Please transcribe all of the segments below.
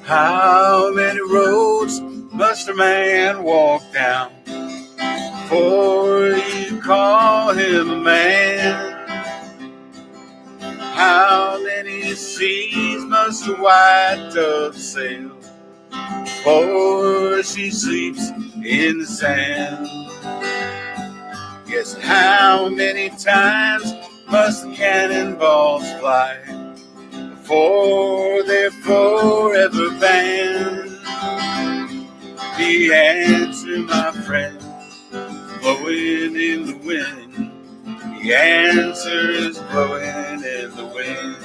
How many roads must a man walk down before you call him a man? How many seas must a white dove sail before she sleeps in the sand? Yes, how many times must the cannonballs fly before they're forever banned? The answer, my friend, blowing in the wind. The answer is blowing in the wind.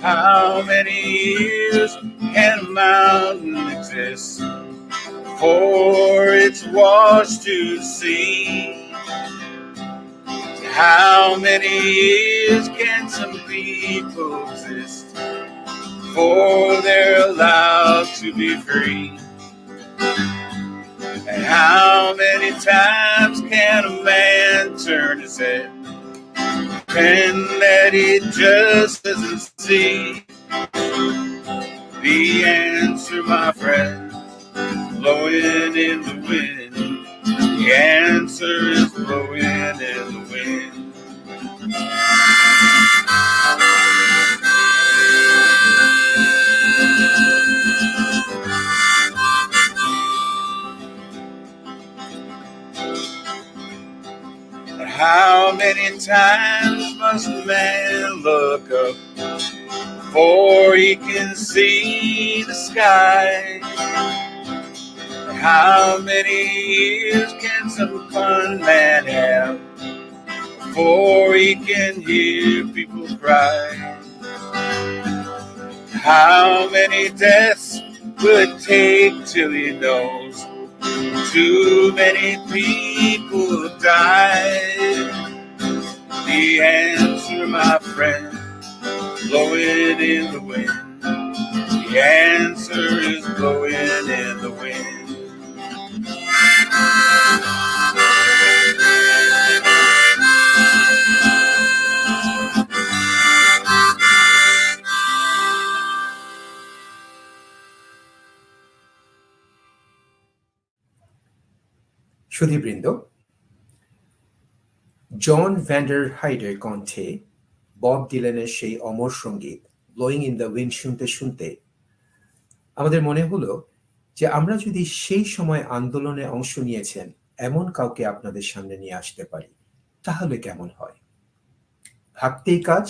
How many years can a mountain exist before it's washed to the sea? How many years can some people exist before they're allowed to be free? And how many times can a man turn his head and that he just doesn't see? The answer, my friend, blowing in the wind. The answer is blowing in the wind. How many times must a man look up before he can see the sky? How many years can some fun man have before he can hear people cry? How many deaths will it take till he knows too many people have died? The answer, my friend, blowing in the wind. The answer is blowing in the wind. সুধীবৃন্দ, জন ভ্যান্ডারহাইডের কণ্ঠে Bob ডিলানের সেই অমর সঙ্গীত blowing in the wind শুনতে শুনতে আমাদের মনে হলো যে আমরা যদি সেই সময় আন্দোলনে অংশ নিয়েছেন এমন কাউকে আপনাদের সামনে নিয়ে আসতে পারি তাহলে কেমন হয়। ভাবতেই কাজ,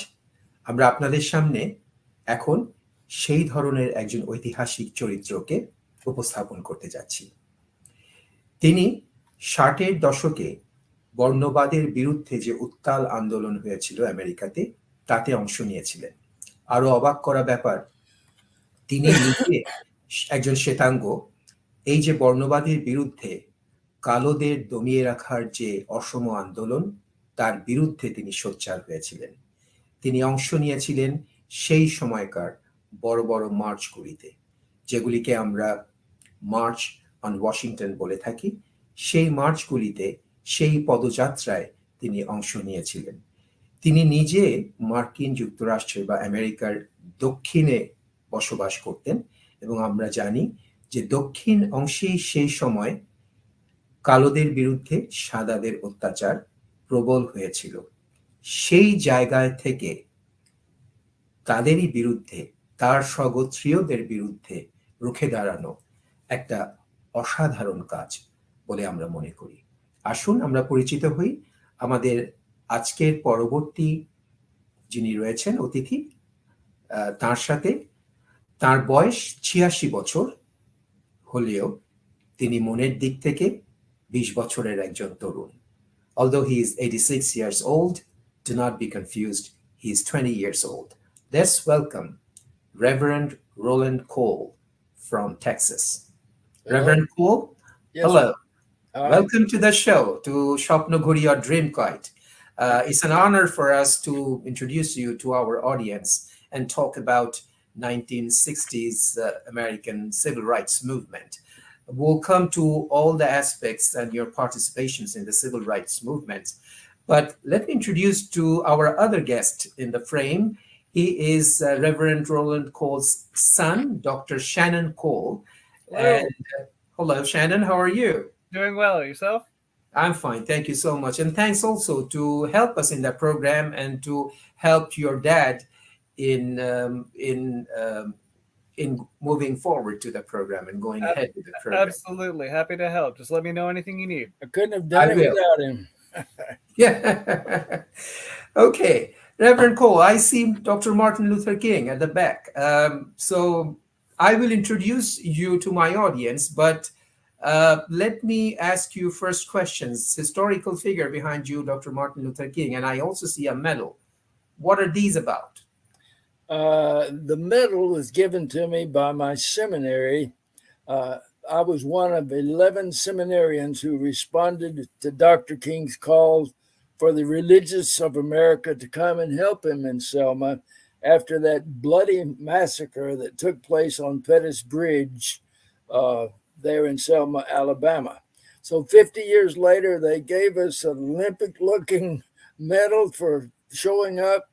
আমরা আপনাদের সামনে এখন সেই ধরনের একজন ঐতিহাসিক চরিত্রকে উপস্থাপন করতে যাচ্ছি। তিনি 60-এর দশকে বর্ণবাদের বিরুদ্ধে যে উত্তাল আন্দোলন হয়েছিল আমেরিকাতে, তাতে অংশ নিয়েছিলেন। আরো অবাক করা ব্যাপার, তিনি নিজে একজন শ্বেতাঙ্গ। এই যে বর্ণবাদের বিরুদ্ধে কালোদের দমিয়ে রাখার যে অসম আন্দোলন, তার বিরুদ্ধে তিনি সোচ্চার হয়েছিলেন। তিনি অংশ নিয়েছিলেন সেই সময়কার বড় বড় মার্চগুলিতে, যেগুলিকে আমরা মার্চ অন ওয়াশিংটন বলে থাকি। সেই মার্চগুলিতে, সেই পদযাত্রায় তিনি অংশ নিয়েছিলেন। তিনি নিজে মার্কিন যুক্তরাষ্ট্রে বা আমেরিকার দক্ষিণে বসবাস করতেন এবং আমরা জানি যে দক্ষিণ অংশেই সেই সময় কালোদের বিরুদ্ধে সাদাদের অত্যাচার প্রবল হয়েছিল। সেই জায়গায় থেকে তাদেরই বিরুদ্ধে, তার স্বগোত্রীয়দের বিরুদ্ধে রুখে দাঁড়ানো একটা অসাধারণ কাজ বলে আমরা মনে করি। আসুন আমরা পরিচিত হই আমাদের আজকের পরবর্তী যিনি রয়েছেন অতিথি, তার সাথে। তার বয়স 86 বছর হলেও তিনি মনের দিক থেকে 20 বছরের একজন তরুণ। Although he is 86 years old, do not be confused, he is 20 years old. Let's welcome Reverend Roland Cole from Texas. Hello. Reverend Cole, yes, hello. Welcome to the show, to Shopnoghuri or Dream Kite. It's an honor for us to introduce you to our audience and talk about 1960s American civil rights movement. We'll come to all the aspects and your participations in the civil rights movement. But let me introduce to our other guest in the frame. He is Reverend Roland Cole's son, Dr. Shannon Cole. Hello. And hello, Shannon. How are you? Doing well. Yourself? I'm fine. Thank you so much. And thanks also to help us in the program and to help your dad in moving forward to the program and going ahead with the program. Absolutely. Happy to help. Just let me know anything you need. I couldn't have done it without him. Yeah. Okay. Reverend Cole, I see Dr. Martin Luther King at the back. So I will introduce you to my audience, but let me ask you first questions. Historical figure behind you, Dr. Martin Luther King, and I also see a medal. What are these about? The medal was given to me by my seminary. I was one of 11 seminarians who responded to Dr. King's call for the religious of America to come and help him in Selma after that bloody massacre that took place on Pettus Bridge there in Selma, Alabama. So 50 years later, they gave us an Olympic-looking medal for showing up,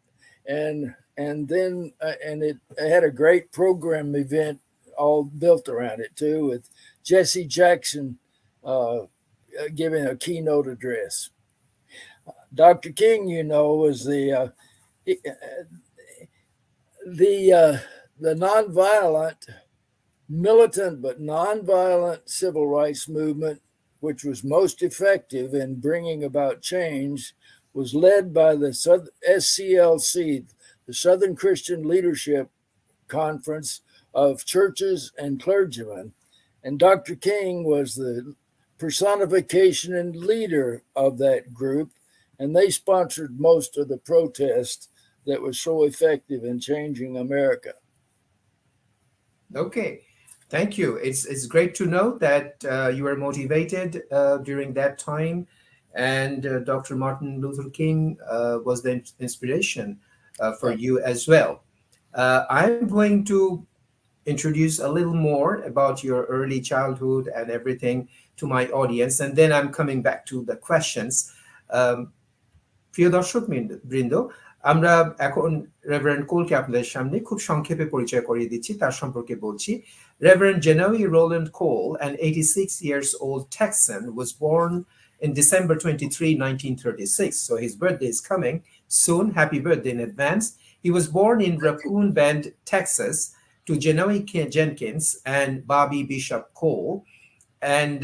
and it had a great program event all built around it too, with Jesse Jackson giving a keynote address. Dr. King, you know, was the nonviolent, militant but nonviolent civil rights movement, which was most effective in bringing about change, was led by the SCLC, the Southern Christian Leadership Conference of churches and clergymen. And Dr. King was the personification and leader of that group, and they sponsored most of the protest that was so effective in changing America. Okay, thank you. It's great to know that you were motivated during that time, and Dr. Martin Luther King was the inspiration for you as well. I'm going to introduce a little more about your early childhood and everything to my audience, and then I'm coming back to the questions. প্রিয় দর্শক বৃন্দ, আমরা এখন reverend কোলকে আপনাদের সামনে খুব সংক্ষেপে পরিচয় করিয়ে দিচ্ছি, তার সম্পর্কে বলছি। Reverend Genoa Roland Cole, an 86-year-old Texan, was born in December 23, 1936. So his birthday is coming soon. Happy birthday in advance. He was born in Raccoon Bend, Texas, to Genoa Jenkins and Bobby Bishop Cole. And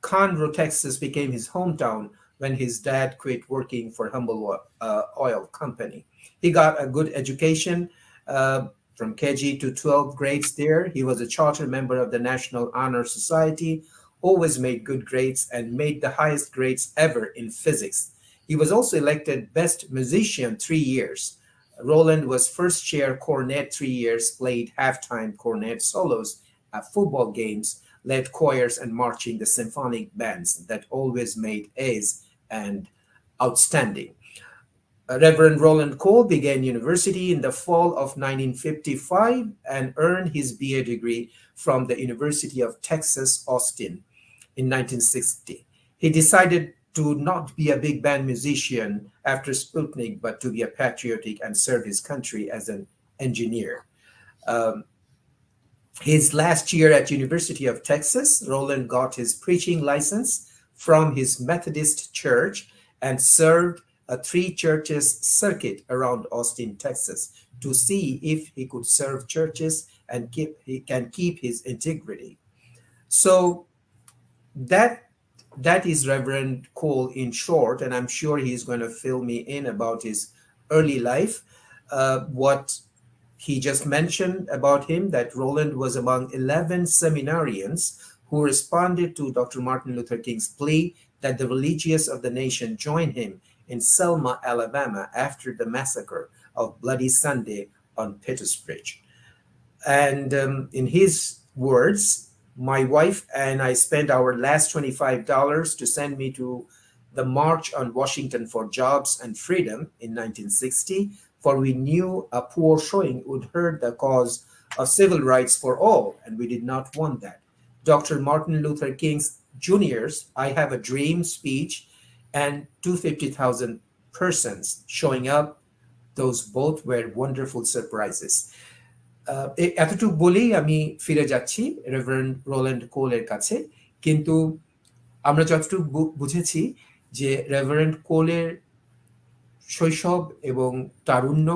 Conroe, Texas became his hometown when his dad quit working for Humble Oil Company. He got a good education from KG to 12 grades there. He was a charter member of the National Honor Society, always made good grades, and made the highest grades ever in physics. He was also elected Best Musician 3 years. Roland was first chair cornet 3 years, played halftime cornet solos at football games, led choirs and marching the symphonic bands that always made A's and outstanding. Reverend Roland Cole began university in the fall of 1955 and earned his BA degree from the University of Texas, Austin in 1960. He decided to not be a big band musician after Sputnik, but to be a patriotic and serve his country as an engineer. His last year at University of Texas, Roland got his preaching license from his Methodist church and served a 3 churches circuit around Austin, Texas, to see if he could serve churches and keep his integrity. So that is Reverend Cole in short, and I'm sure he's going to fill me in about his early life. What he just mentioned about him, that Roland was among 11 seminarians who responded to Dr. Martin Luther King's plea that the religious of the nation join him in Selma, Alabama, after the massacre of Bloody Sunday on Pettus Bridge. And in his words, my wife and I spent our last $25 to send me to the March on Washington for Jobs and Freedom in 1960, for we knew a poor showing would hurt the cause of civil rights for all, and we did not want that. Dr. Martin Luther King's Jr.'s I Have a Dream speech and 250,000 persons showing up. Those both were wonderful surprises. এতটুকু বলেই আমি ফিরে যাচ্ছি reverend Roland কোলের কাছে। কিন্তু আমরা যতটুকু বুঝেছি যে রেভারেন্ড কোলের শৈশব এবং তারুণ্য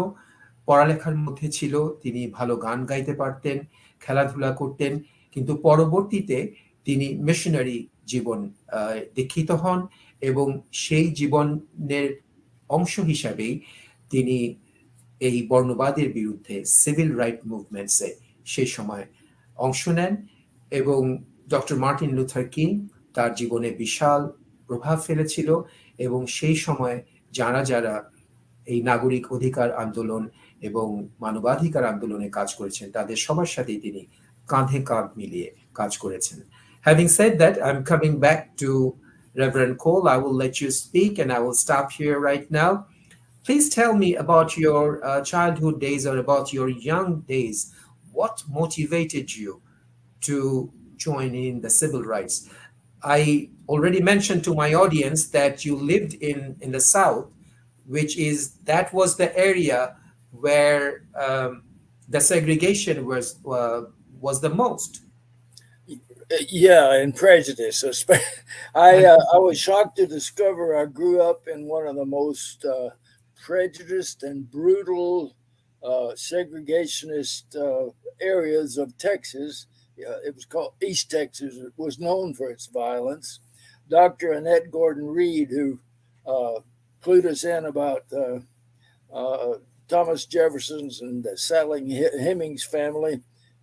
পড়ালেখার মধ্যে ছিল। তিনি ভালো গান গাইতে পারতেন, খেলাধুলা করতেন, কিন্তু পরবর্তীতে তিনি মিশনারি জীবন দীক্ষিত হন এবং সেই জীবনের অংশ হিসাবেই তিনি এই বর্ণবাদের বিরুদ্ধে সিভিল রাইট মুভমেন্টসে সেই সময় অংশ নেন এবং ডক্টর মার্টিন লুথার কিং তার জীবনে বিশাল প্রভাব ফেলেছিল এবং সেই সময় যারা এই নাগরিক অধিকার আন্দোলন এবং মানবাধিকার আন্দোলনে কাজ করেছেন তাদের সবার সাথেই তিনি কাঁধে কাঁধ মিলিয়ে কাজ করেছেন। Having said that, I'm coming back to Reverend Cole. I will let you speak and I will stop here right now. Please tell me about your childhood days or about your young days. What motivated you to join in the civil rights? I already mentioned to my audience that you lived in the South, that was the area where the segregation was the most. Yeah, and prejudice. I was shocked to discover I grew up in one of the most prejudiced and brutal segregationist areas of Texas. It was called East Texas. It was known for its violence. Dr. Annette Gordon Reed, who clued us in about Thomas Jefferson's and the Sally Hemings family,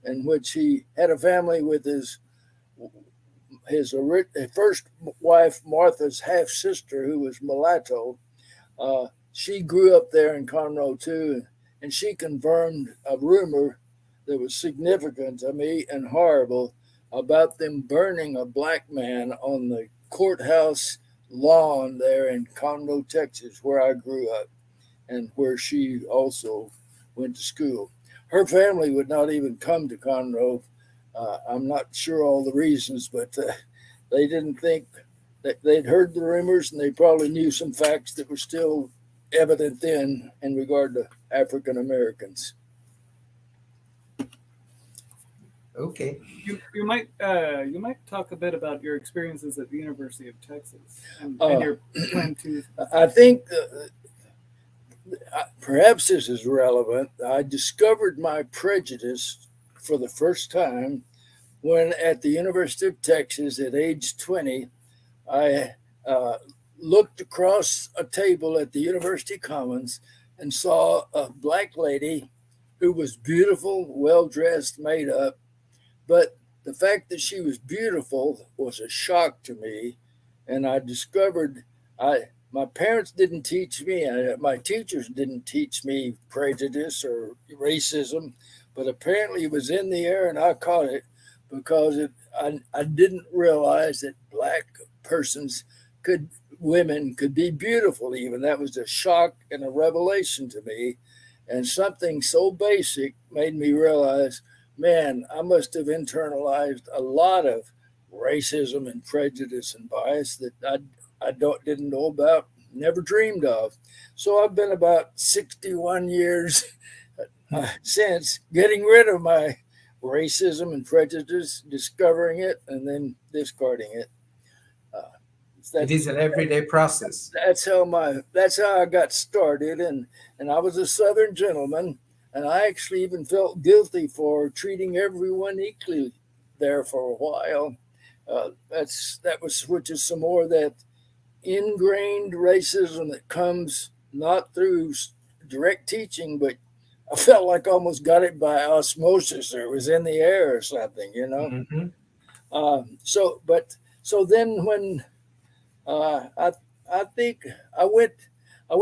in which he had a family with his first wife, Martha's half sister, who was mulatto. She grew up there in Conroe too, and she confirmed a rumor that was significant to me and horrible about them burning a black man on the courthouse lawn there in Conroe, Texas, where I grew up and where she also went to school. Her family would not even come to Conroe. I'm not sure all the reasons, but they didn't think that they'd heard the rumors, and they probably knew some facts that were still evident then in regard to African Americans. Okay. You might talk a bit about your experiences at the University of Texas and your plan to. I think perhaps this is relevant. I discovered my prejudice for the first time when at the University of Texas at age 20, I looked across a table at the University Commons and saw a black lady who was beautiful, well-dressed, made up. But the fact that she was beautiful was a shock to me. And I discovered my parents didn't teach me, my teachers didn't teach me prejudice or racism, but apparently it was in the air and I caught it because I didn't realize that black women could be beautiful even. That was a shock and a revelation to me. And something so basic made me realize, man, I must have internalized a lot of racism and prejudice and bias that I didn't know about, never dreamed of. So I've been about 61 years since getting rid of my racism and prejudice, discovering it, and then discarding it. It is an everyday process. That's how I got started, and I was a Southern gentleman, and I actually even felt guilty for treating everyone equally there for a while. Which is some more of that ingrained racism that comes not through direct teaching, but I felt like I almost got it by osmosis, or it was in the air or something, you know. Mm-hmm. So then when I think I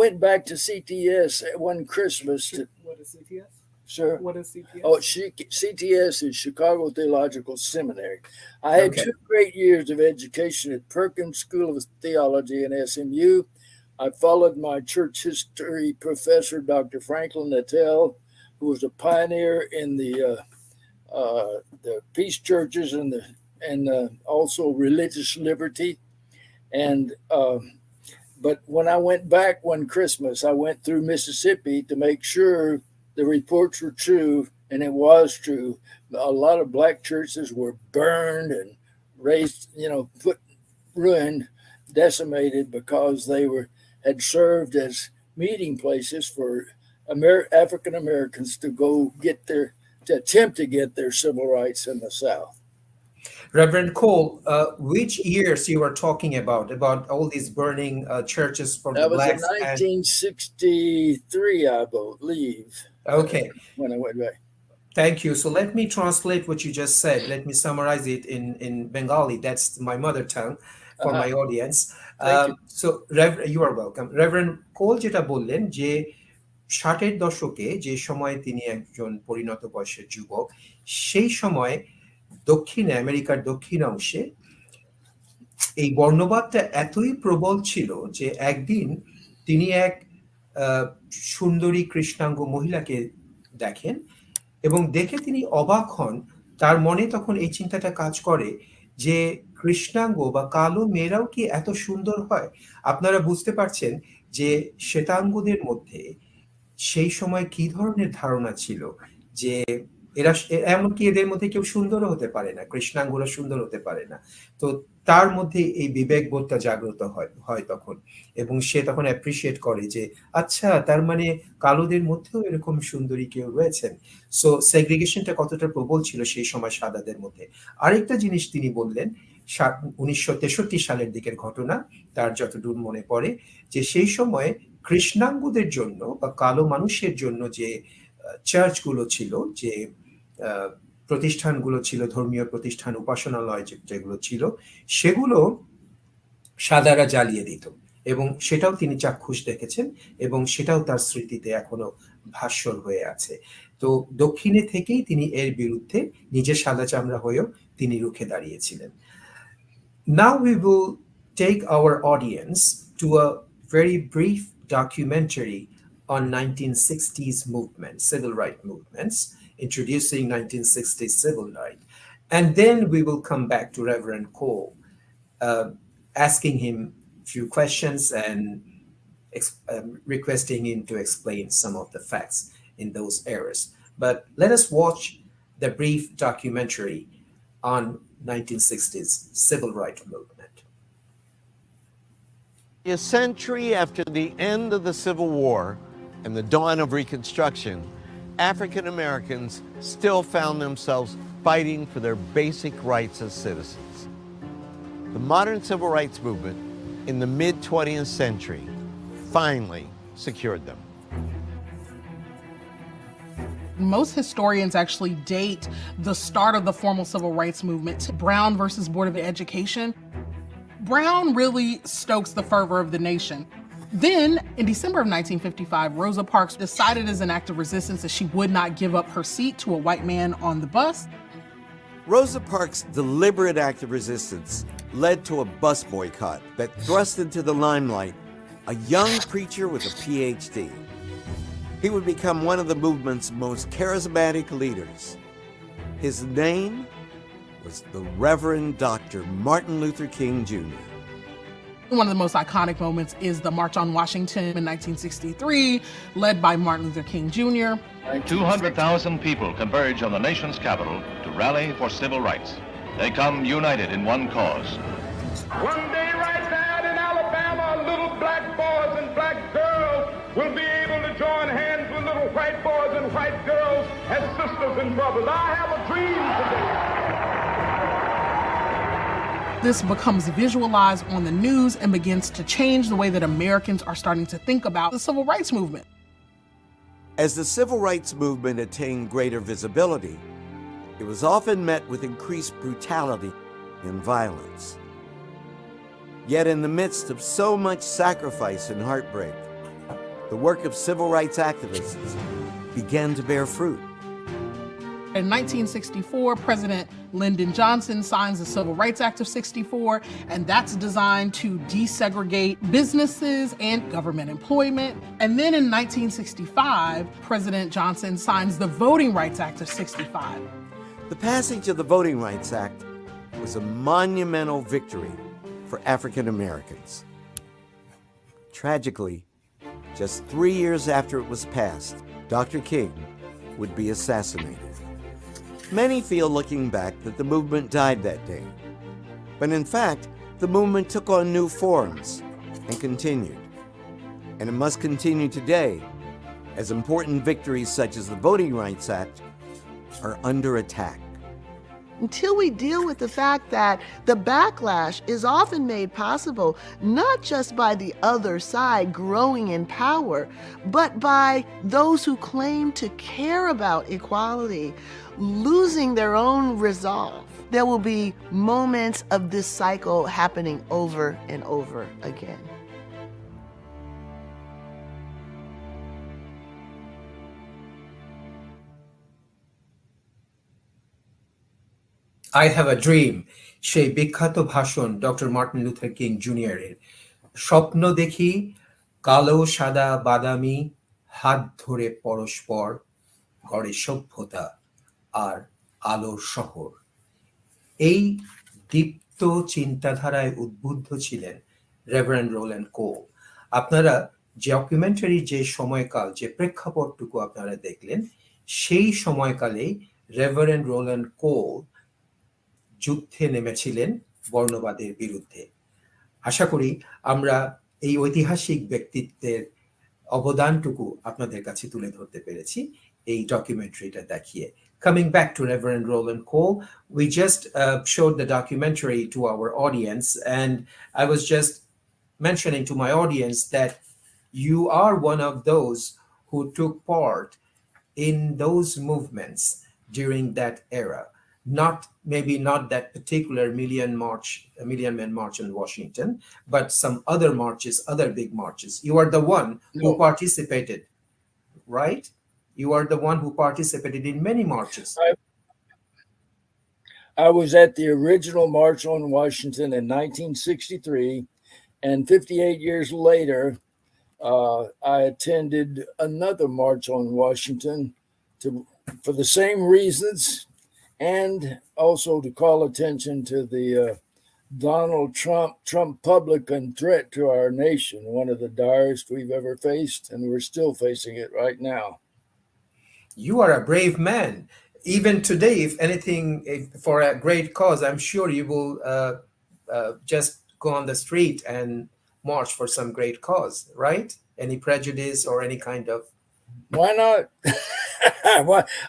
went back to CTS one Christmas. What is CTS? Sure. What is CTS? Oh, CTS is Chicago Theological Seminary. I had 2 great years of education at Perkins School of Theology and SMU. I followed my church history professor, Dr. Franklin Nattell, who was a pioneer in the peace churches also religious liberty. And but when I went back one Christmas, I went through Mississippi to make sure the reports were true, and it was true. A lot of black churches were burned and raised, ruined, decimated, because they had served as meeting places for African Americans to attempt to get their civil rights in the South. Reverend Cole, which years you are talking about all these burning churches for the blacks? That was in 1963, I believe. Okay. When I went back. Thank you. So let me translate what you just said. Let me summarize it in Bengali. That's my mother tongue for my audience. So you are welcome. Reverend Cole যেটা বললেন যে 60-এর দশকে যে সময় তিনি একজন পরিণত বয়সের যুবক, সেই সময় দক্ষিণ আমেরিকার দক্ষিণ অংশে এই বর্ণবাদটা এতই প্রবল ছিল যে একদিন তিনি এক সুন্দরী কৃষ্ণাঙ্গ মহিলাকে দেখেন এবং দেখে তিনি অবাক হন। তার মনে তখন এই চিন্তাটা কাজ করে যে কৃষ্ণাঙ্গ বা কালো মেয়েরাও কি এত সুন্দর হয়? আপনারা বুঝতে পারছেন যে শ্বেতাঙ্গদের মধ্যে সেই সময় কি ধরনের ধারণা ছিল যে এরা এমনকি এদের মধ্যে কেউ সুন্দরও হতে পারে না, কৃষ্ণাঙ্গরা সুন্দর হতে পারে না। তো তার মধ্যে এই বিবেকবোধটা জাগ্রত হয় তখন, এবং সে তখন অ্যাপ্রিসিয়েট করে যে আচ্ছা, তার মানে কালোদের মধ্যেও এরকম সুন্দরী কেউ রয়েছেন। সো সেগ্রিগেশনটা কতটা প্রবল ছিল সেই সময় সাদাদের মধ্যে। আরেকটা জিনিস তিনি বললেন, 1963 সালের দিকের ঘটনা, তার যতদূর মনে পড়ে, যে সেই সময় কৃষ্ণাঙ্গদের জন্য বা কালো মানুষের জন্য যে চার্চগুলো ছিল, যে প্রতিষ্ঠানগুলো ছিল, ধর্মীয় প্রতিষ্ঠান, উপাসনালয় যেগুলো ছিল, সেগুলো সাদারা জ্বালিয়ে দিত, এবং সেটাও তিনি চাক্ষুষ দেখেছেন, এবং সেটাও তার স্মৃতিতে এখনো ভাস্বর হয়ে আছে। তো দক্ষিণে থেকেই তিনি এর বিরুদ্ধে নিজের সাদা চামড়া হয়েও তিনি রুখে দাঁড়িয়েছিলেন। Now we will take our audience to a very brief documentary on 1960s movement, civil rights movements, introducing 1960s civil rights. And then we will come back to Reverend Cole, asking him a few questions and requesting him to explain some of the facts in those eras. But let us watch the brief documentary on 1960s civil rights movement. A century after the end of the Civil War and the dawn of Reconstruction, African Americans still found themselves fighting for their basic rights as citizens. The modern civil rights movement in the mid-20th century finally secured them. Most historians actually date the start of the formal civil rights movement to Brown versus Board of Education. Brown really stokes the fervor of the nation. Then, in December of 1955, Rosa Parks decided as an act of resistance that she would not give up her seat to a white man on the bus. Rosa Parks' deliberate act of resistance led to a bus boycott that thrust into the limelight a young preacher with a PhD. He would become one of the movement's most charismatic leaders. His name was the Reverend Dr. Martin Luther King Jr. One of the most iconic moments is the March on Washington in 1963, led by Martin Luther King Jr. 200,000 people converge on the nation's capital to rally for civil rights. They come united in one cause. One day right now in Alabama, little black boys and black girls will be able to join hands with little white boys and white girls as sisters and brothers. I have a dream today. This becomes visualized on the news and begins to change the way that Americans are starting to think about the civil rights movement. As the civil rights movement attained greater visibility, it was often met with increased brutality and violence. Yet in the midst of so much sacrifice and heartbreak, the work of civil rights activists began to bear fruit. In 1964, President Lyndon Johnson signs the Civil Rights Act of '64, and that's designed to desegregate businesses and government employment. And then in 1965, President Johnson signs the Voting Rights Act of '65. The passage of the Voting Rights Act was a monumental victory for African Americans. Tragically, just 3 years after it was passed, Dr. King would be assassinated. Many feel, looking back, that the movement died that day. But in fact, the movement took on new forms and continued. And it must continue today, as important victories such as the Voting Rights Act are under attack. Until we deal with the fact that the backlash is often made possible not just by the other side growing in power, but by those who claim to care about equality losing their own resolve, there will be moments of this cycle happening over and over again. I have a dream, সেই বিখ্যাত ভাষণ doctor Martin Luther king জুনিয়রের। স্বপ্ন দেখি কালো সাদা বাদামি হাত ধরে পরস্পর গড়ে সভ্যতা আর আলোর শহর। এই দীপ্ত চিন্তাধারায় উদ্বুদ্ধ ছিলেন রেভারেন্ড রোল্যান্ড কোল। আপনারা ডকুমেন্টারি যে সময়কাল, যে প্রেক্ষাপটটুকু আপনারা দেখলেন, সেই সময়কালেই রেভারেন্ড রোল্যান্ড কোল যুদ্ধে নেমেছিলেন বর্ণবাদের বিরুদ্ধে। আশা করি আমরা এই ঐতিহাসিক ব্যক্তিত্বের অবদানটুকু আপনাদের কাছে তুলে ধরতে পেরেছি এই ডকুমেন্টারিটা দেখিয়ে। Coming back to Reverend Roland Cole, we just showed the documentary to our audience, and I was just mentioning to my audience that you are one of those who took part in those movements during that era. Maybe not that particular Million Men March in Washington, but some other marches, other big marches. You are the one who participated, right? You are the one who participated in many marches. I was at the original March on Washington in 1963, and 58 years later, I attended another March on Washington for the same reasons, and also to call attention to the Donald Trump Republican threat to our nation, one of the direst we've ever faced, and we're still facing it right now. You are a brave man. Even today, if anything, for a great cause, I'm sure you will just go on the street and march for some great cause, right? Any prejudice or any kind of... Why not?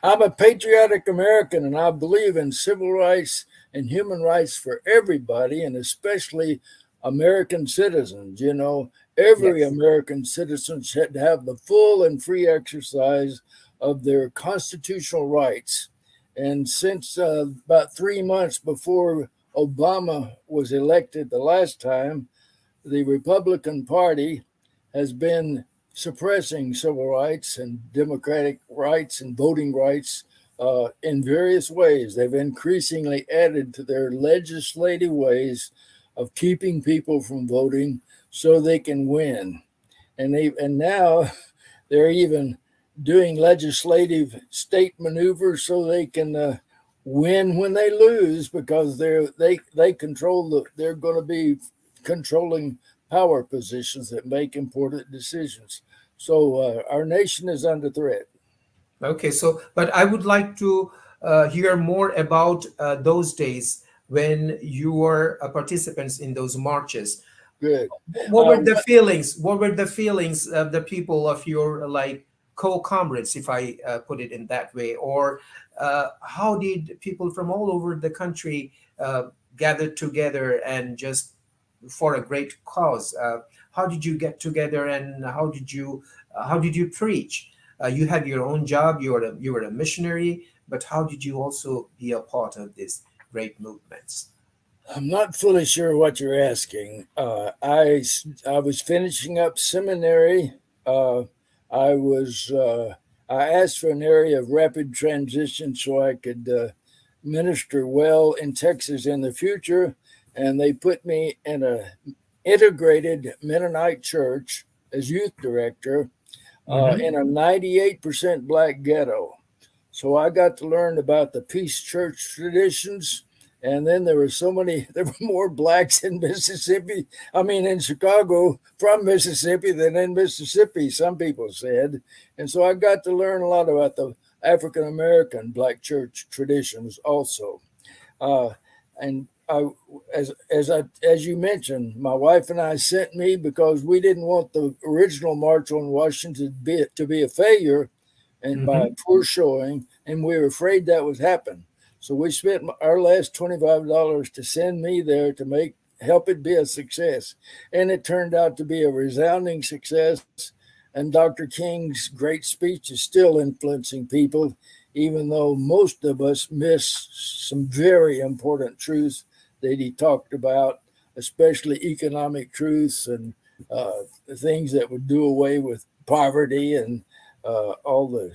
I'm a patriotic American, and I believe in civil rights and human rights for everybody, and especially American citizens. You know, every American citizen should have the full and free exercise of their constitutional rights. And since about 3 months before Obama was elected the last time, the Republican Party has been suppressing civil rights and democratic rights and voting rights in various ways. They've increasingly added to their legislative ways of keeping people from voting so they can win. And now they're even doing legislative state maneuvers so they can win when they lose, because they control they're going to be controlling power positions that make important decisions. So our nation is under threat. Okay, but I would like to hear more about those days when you were participants in those marches. Good. What were the feelings? What were the feelings of the people, of your co-comrades, if I put it in that way? Or how did people from all over the country gather together and just for a great cause? How did you get together, and how did you preach? You had your own job, you were a missionary, but how did you also be a part of these great movements? I'm not fully sure what you're asking. I was finishing up seminary. I asked for an area of rapid transition so I could minister well in Texas in the future, and they put me in a integrated Mennonite church as youth director in a 98% black ghetto. So I got to learn about the peace church traditions And then there were more blacks in Mississippi, in Chicago from Mississippi than in Mississippi, some people said. And so I got to learn a lot about the African-American black church traditions also. And as you mentioned, my wife and I sent me because we didn't want the original March on Washington to be a failure and by poor showing, and we were afraid that would happen. So we spent our last $25 to send me there to help it be a success. And it turned out to be a resounding success. And Dr. King's great speech is still influencing people, even though most of us miss some very important truths that he talked about, especially economic truths and things that would do away with poverty and all the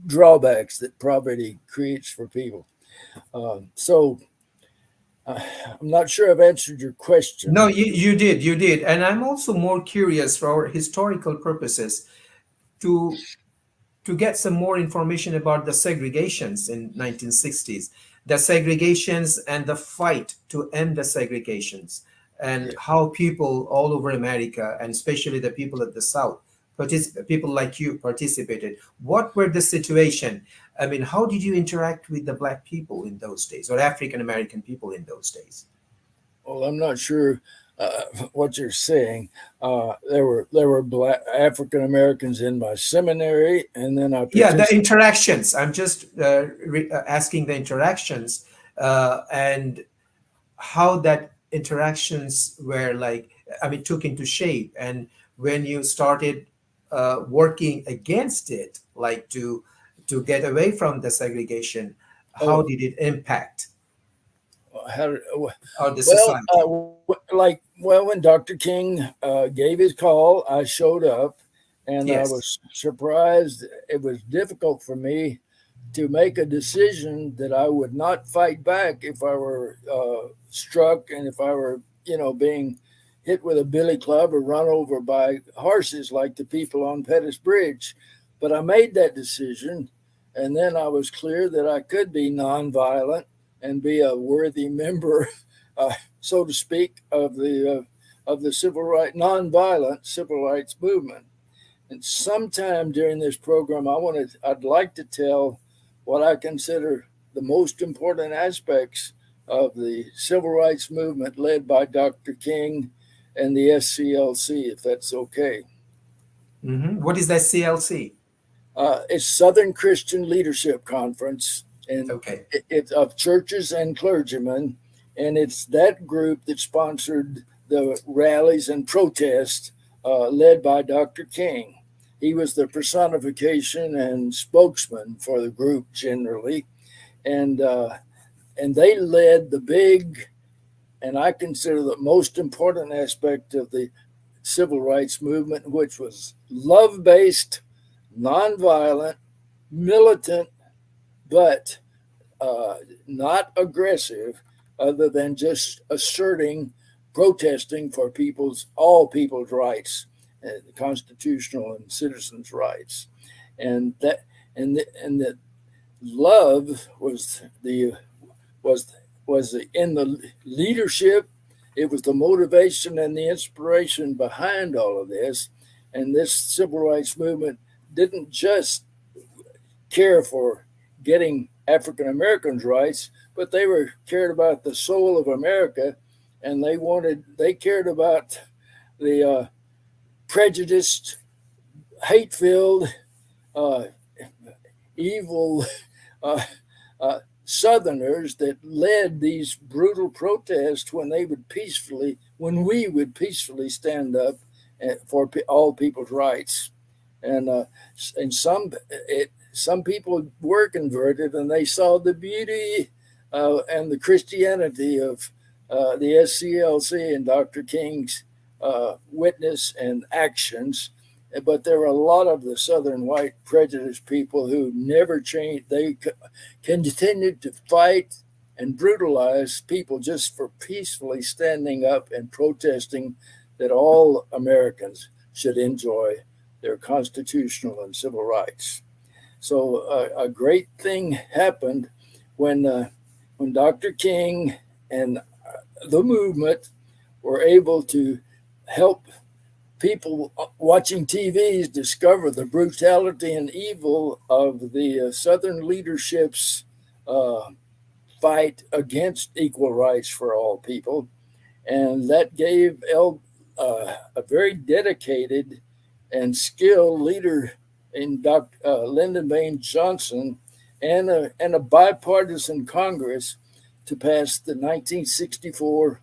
drawbacks that poverty creates for people. So I'm not sure I've answered your question. No, you did. And I'm also more curious for our historical purposes to get some more information about the segregations in 1960s, the segregations and the fight to end the segregations, and how people all over America, and especially the people at the South, people like you participated. What were the situation? I mean, how did you interact with the black people in those days, or African-American people in those days? Well, I'm not sure what you're saying. There were black African-Americans in my seminary, and then the interactions. I'm just asking the interactions and how that interactions were took into shape, and when you started working against it, like to get away from the segregation, how did it impact the society? When Dr. King gave his call, I showed up, and Yes. I was surprised. It was difficult for me to make a decision that I would not fight back if I were struck, and if I were, being hit with a billy club or run over by horses like the people on Pettus Bridge. But I made that decision, and then I was clear that I could be nonviolent and be a worthy member, so to speak, of the nonviolent civil rights movement. And sometime during this program, I'd like to tell what I consider the most important aspects of the civil rights movement led by Dr. King and the SCLC, if that's okay. What is the SCLC? It's Southern Christian Leadership Conference, and it's of churches and clergymen, and it's that group that sponsored the rallies and protests led by Dr. King. He was the personification and spokesman for the group generally, and they led the big, and I consider the most important aspect of the civil rights movement, which was love-based, nonviolent, militant, but not aggressive, other than just protesting for all people's rights, constitutional and citizens' rights, and that love was in the leadership. It was the motivation and the inspiration behind all of this. And this civil rights movement didn't just care for getting African Americans' rights, but they cared about the soul of America, and they cared about the prejudiced, hate-filled, evil Southerners that led these brutal protests when we would peacefully stand up for all people's rights. And some people were converted, and they saw the beauty and the Christianity of the SCLC and Dr. King's witness and actions. But there were a lot of the Southern white prejudiced people who never changed. They continued to fight and brutalize people just for peacefully standing up and protesting that all Americans should enjoy their constitutional and civil rights. So a great thing happened when when Dr. King and the movement were able to help people watching TVs discover the brutality and evil of the Southern leadership's fight against equal rights for all people. And that gave a very dedicated and skilled leader in Dr. Lyndon Baines Johnson and a bipartisan Congress to pass the 1964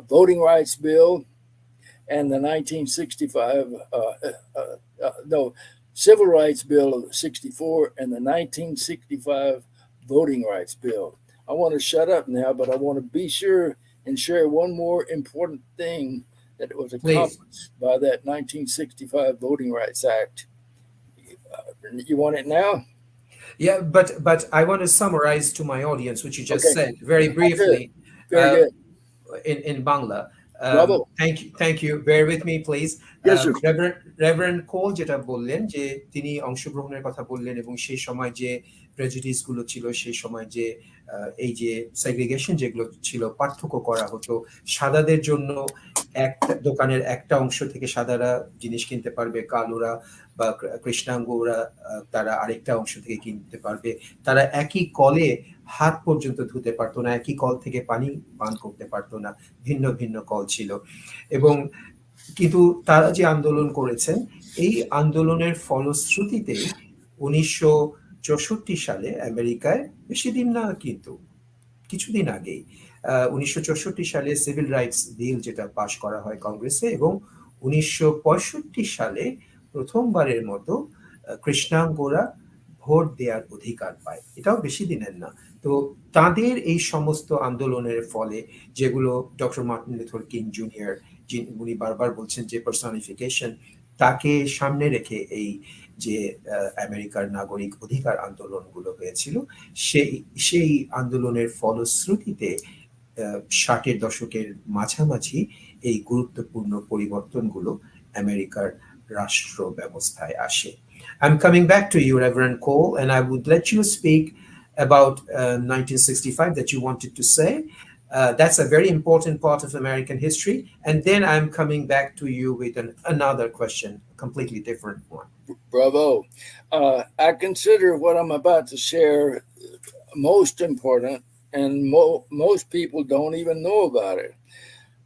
Voting Rights Bill and the 1965 Civil Rights Bill of 64 and the 1965 Voting Rights Bill. I want to shut up now, but I want to be sure and share one more important thing that was accomplished by that 1965 Voting Rights Act. You want it now? Yeah, but I want to summarize to my audience what you just said very briefly. Very good. In Bangla. Bravo. Thank you. Bear with me, please. Yes, sir. Reverend Cole যেটা বললেন যে তিনি অংশগ্রহণের কথা বললেন এবং সেই সময় যে প্রেজুডিস গুলো ছিল, সেই সময় যে এই যে সেগ্রিগেশন যেগুলো ছিল, পার্থক্য করা হতো, সাদাদের জন্য একটা দোকানের একটা অংশ থেকে সাদারা জিনিস কিনতে পারবে, কালোরা বা কৃষ্ণাঙ্গরা তারা আরেকটা অংশ থেকে কিনতে পারবে, তারা একই কলে হাত পর্যন্ত ধুতে পারতো না, একই কল থেকে পানি পান করতে পারতো না, ভিন্ন ভিন্ন কল ছিল। এবং কিন্তু তারা যে আন্দোলন করেছেন, এই আন্দোলনের ফলশ্রুতিতে 1964 সালে আমেরিকায়, বেশি দিন না কিন্তু কিছুদিন আগেই, 1964 সালে সিভিল রাইটস বিল যেটা পাশ করা হয় কংগ্রেসে, এবং 1965 সালে প্রথমবারের মতো কৃষ্ণাঙ্গরা ভোট দেওয়ার অধিকার পায়। এটাও বেশি দিনের না। তো তাদের এই সমস্ত আন্দোলনের ফলে, যেগুলো doctor Martin Luther king junior, উনি বারবার বলছেন যে পার্সনিফিকেশন, তাকে সামনে রেখে এই যে আমেরিকার নাগরিক অধিকার আন্দোলনগুলো হয়েছিল, সেই আন্দোলনের ফলশ্রুতিতে 60-এর দশকের মাঝামাঝি এই গুরুত্বপূর্ণ পরিবর্তনগুলো আমেরিকার রাষ্ট্র ব্যবস্থায় আসে। I'm coming back to you, Reverend Cole, and I would let you speak about 1965 that you wanted to say. That's a very important part of American history. And then I'm coming back to you with another question, a completely different one. Bravo. I consider what I'm about to share most important, and most people don't even know about it.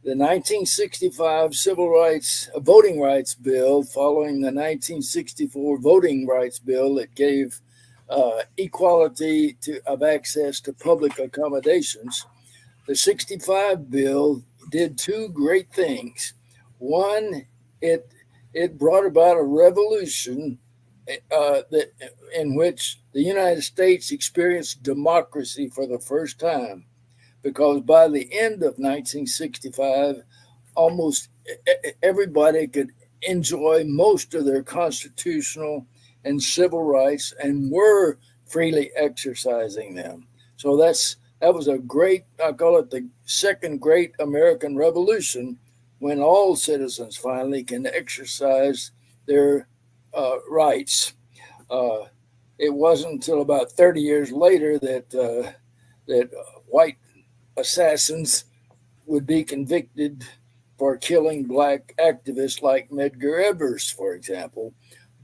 The 1965 Civil Rights Voting Rights Bill, following the 1964 Voting Rights Bill that gave equality of access to public accommodations, the 65 bill did two great things. One, it brought about a revolution in which the United States experienced democracy for the first time. Because by the end of 1965, almost everybody could enjoy most of their constitutional and civil rights and were freely exercising them. So that was a great, I call it the second great American Revolution, when all citizens finally can exercise their rights. It wasn't until about 30 years later that white assassins would be convicted for killing black activists like Medgar Evers, for example.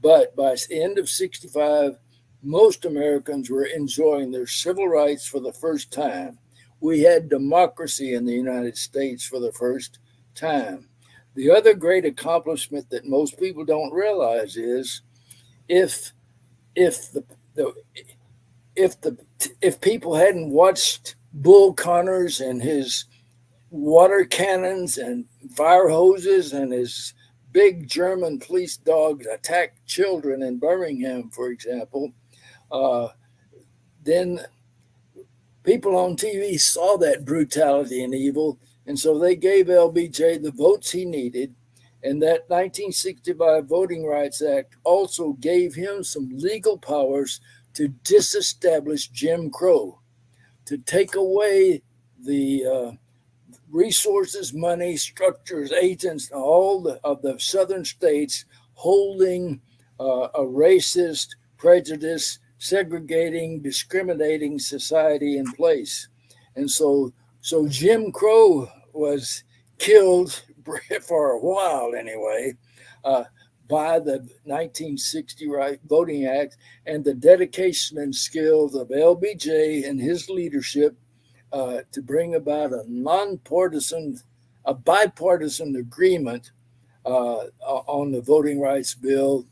But by the end of 65, most Americans were enjoying their civil rights for the first time. We had democracy in the United States for the first time. The other great accomplishment that most people don't realize is if people hadn't watched Bull Connors and his water cannons and fire hoses and his big German police dogs attack children in Birmingham, for example, then people on TV saw that brutality and evil, and so they gave LBJ the votes he needed. And that 1965 Voting Rights Act also gave him some legal powers to disestablish Jim Crow, to take away the resources, money, structures, agents, all of the southern states holding a racist, prejudice, segregating, discriminating society in place. And so Jim Crow was killed for a while anyway, by the 1960 Voting Act and the dedication and skills of LBJ and his leadership to bring about a bipartisan agreement on the voting rights bill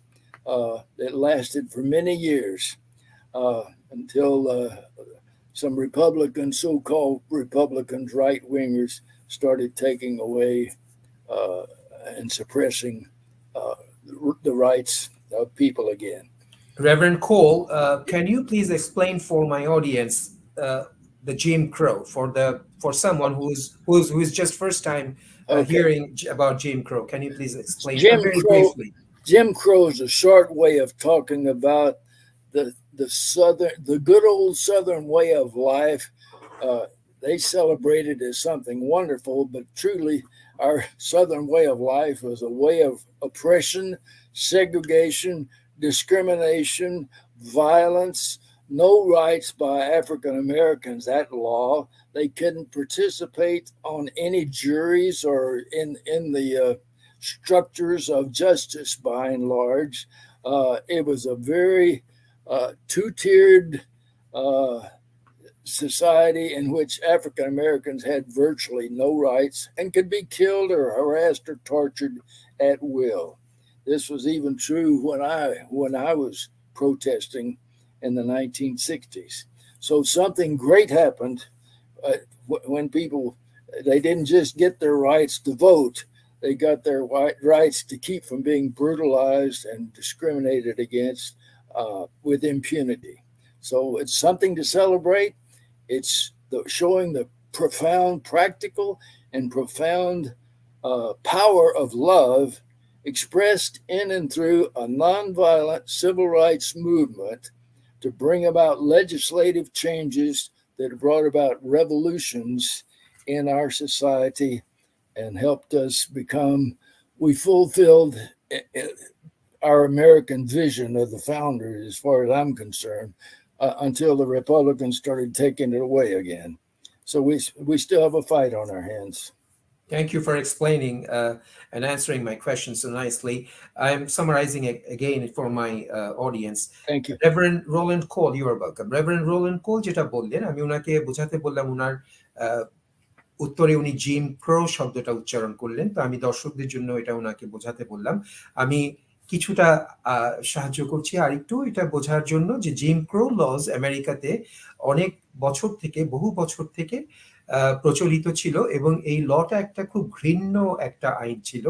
that lasted for many years until some Republicans, so-called Republicans, right-wingers, started taking away and suppressing the rights of people again. Reverend Cole, can you please explain for my audience the Jim Crow for someone who is just first time hearing about Jim Crow? Can you please explain very briefly? Jim Crow is a short way of talking about the good old Southern way of life. They celebrated as something wonderful, but truly our Southern way of life was a way of oppression, segregation, discrimination, violence, no rights by African Americans at law. They couldn't participate on any juries or in the structures of justice by and large. It was a very two-tiered society in which African Americans had virtually no rights and could be killed or harassed or tortured at will. This was even true when I was protesting in the 1960s. So something great happened when people, they didn't just get their rights to vote, they got their rights to keep from being brutalized and discriminated against with impunity. So it's something to celebrate. It's showing the profound practical and profound power of love expressed in and through a nonviolent civil rights movement to bring about legislative changes that brought about revolutions in our society and helped us we fulfilled our American vision of the founders, as far as I'm concerned, until the Republicans started taking it away again. So we still have a fight on our hands. Thank you for explaining and answering my question so nicely. I'm summarizing it again for my audience. Thank you. Reverend Roland Cole, you are welcome. Reverend Roland Cole যেটা বললেন, আমি ওনাকে বোঝাতে বললাম, ওনার উত্তরে উনি gym ক্রো শব্দটা উচ্চারণ করলেন, তো আমি দর্শকদের জন্য এটা ওনাকে বোঝাতে বললাম। আমি কিছুটা সাহায্য করছি আরেকটু এটা বোঝার জন্য যে জিম ক্রো লজ আমেরিকাতে অনেক বছর থেকে, বহু বছর থেকে প্রচলিত ছিল এবং এই লটা একটা খুব ঘৃণ্য একটা আইন ছিল,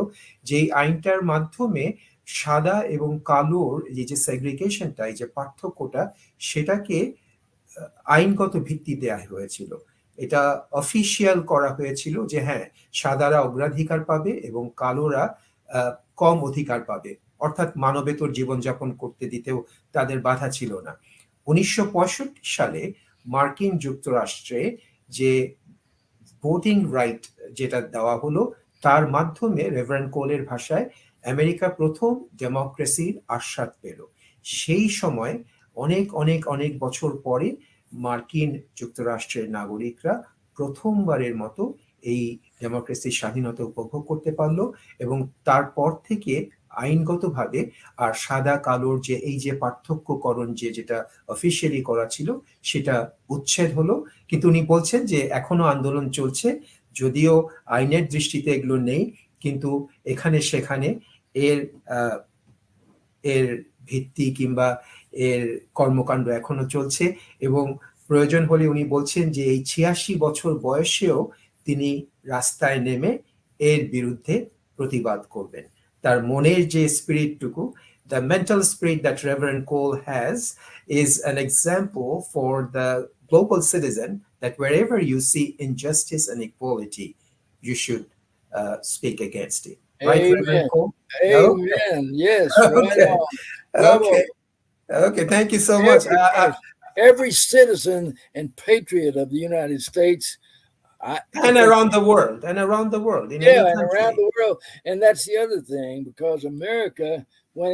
যেই আইনটার মাধ্যমে সাদা এবং কালোর এই যে সেগ্রিগেশনটা, এই যে পার্থক্যটা, সেটাকে আইনগত ভিত্তি দেয়া হয়েছিল। এটা অফিশিয়াল করা হয়েছিল যে হ্যাঁ, সাদারা অগ্রাধিকার পাবে এবং কালোরা কম অধিকার পাবে, অর্থাৎ মানবেতর জীবনযাপন করতে দিতেও তাদের বাধা ছিল না। 1965 সালে মার্কিন যুক্তরাষ্ট্রে যে ভোটিং রাইট যেটা দেওয়া হলো, তার মাধ্যমে রেভারেন্ড কোলের ভাষায় আমেরিকা প্রথম ডেমোক্রেসির আস্বাদ পেল। সেই সময় অনেক অনেক অনেক বছর পরে মার্কিন যুক্তরাষ্ট্রের নাগরিকরা প্রথমবারের মতো এই ডেমোক্রেসির স্বাধীনতা উপভোগ করতে পারলো এবং তারপর থেকে আইনগতভাবে আর সাদা কালোর যে এই যে পার্থক্যকরণ যেটা অফিসিয়ালি করা ছিল সেটা উচ্ছেদ হলো। কিন্তু উনি বলছেন যে এখনো আন্দোলন চলছে, যদিও আইনের দৃষ্টিতে এগুলো নেই, কিন্তু এখানে সেখানে এর ভিত্তি কিংবা এর কর্মকাণ্ড এখনো চলছে এবং প্রয়োজন হলে উনি বলছেন যে এই 86 বছর বয়সেও তিনি রাস্তায় নেমে এর বিরুদ্ধে প্রতিবাদ করবেন। তার মনের যে স্পিরিটটুকু, the mental spirit that Reverend Cole has is an example for the global citizen that wherever you see injustice and equality, you should speak against it. Right, Amen. Reverend Cole? Amen. Okay. Yes. Okay. Okay. Okay. Thank you so much. Every citizen and patriot of the United States, and around the world, and around the world, in yeah, any and around the world, and that's the other thing, because America, when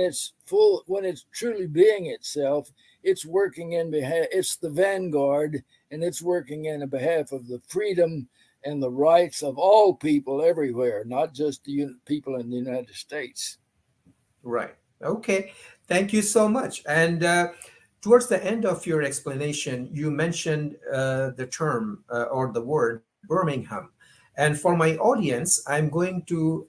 it's truly being itself, it's working in behalf, it's the vanguard, and it's working in behalf of the freedom and the rights of all people everywhere, not just the people in the United States. Right. Okay. Thank you so much. And towards the end of your explanation, you mentioned the term or the word Birmingham. And for my audience, I'm going to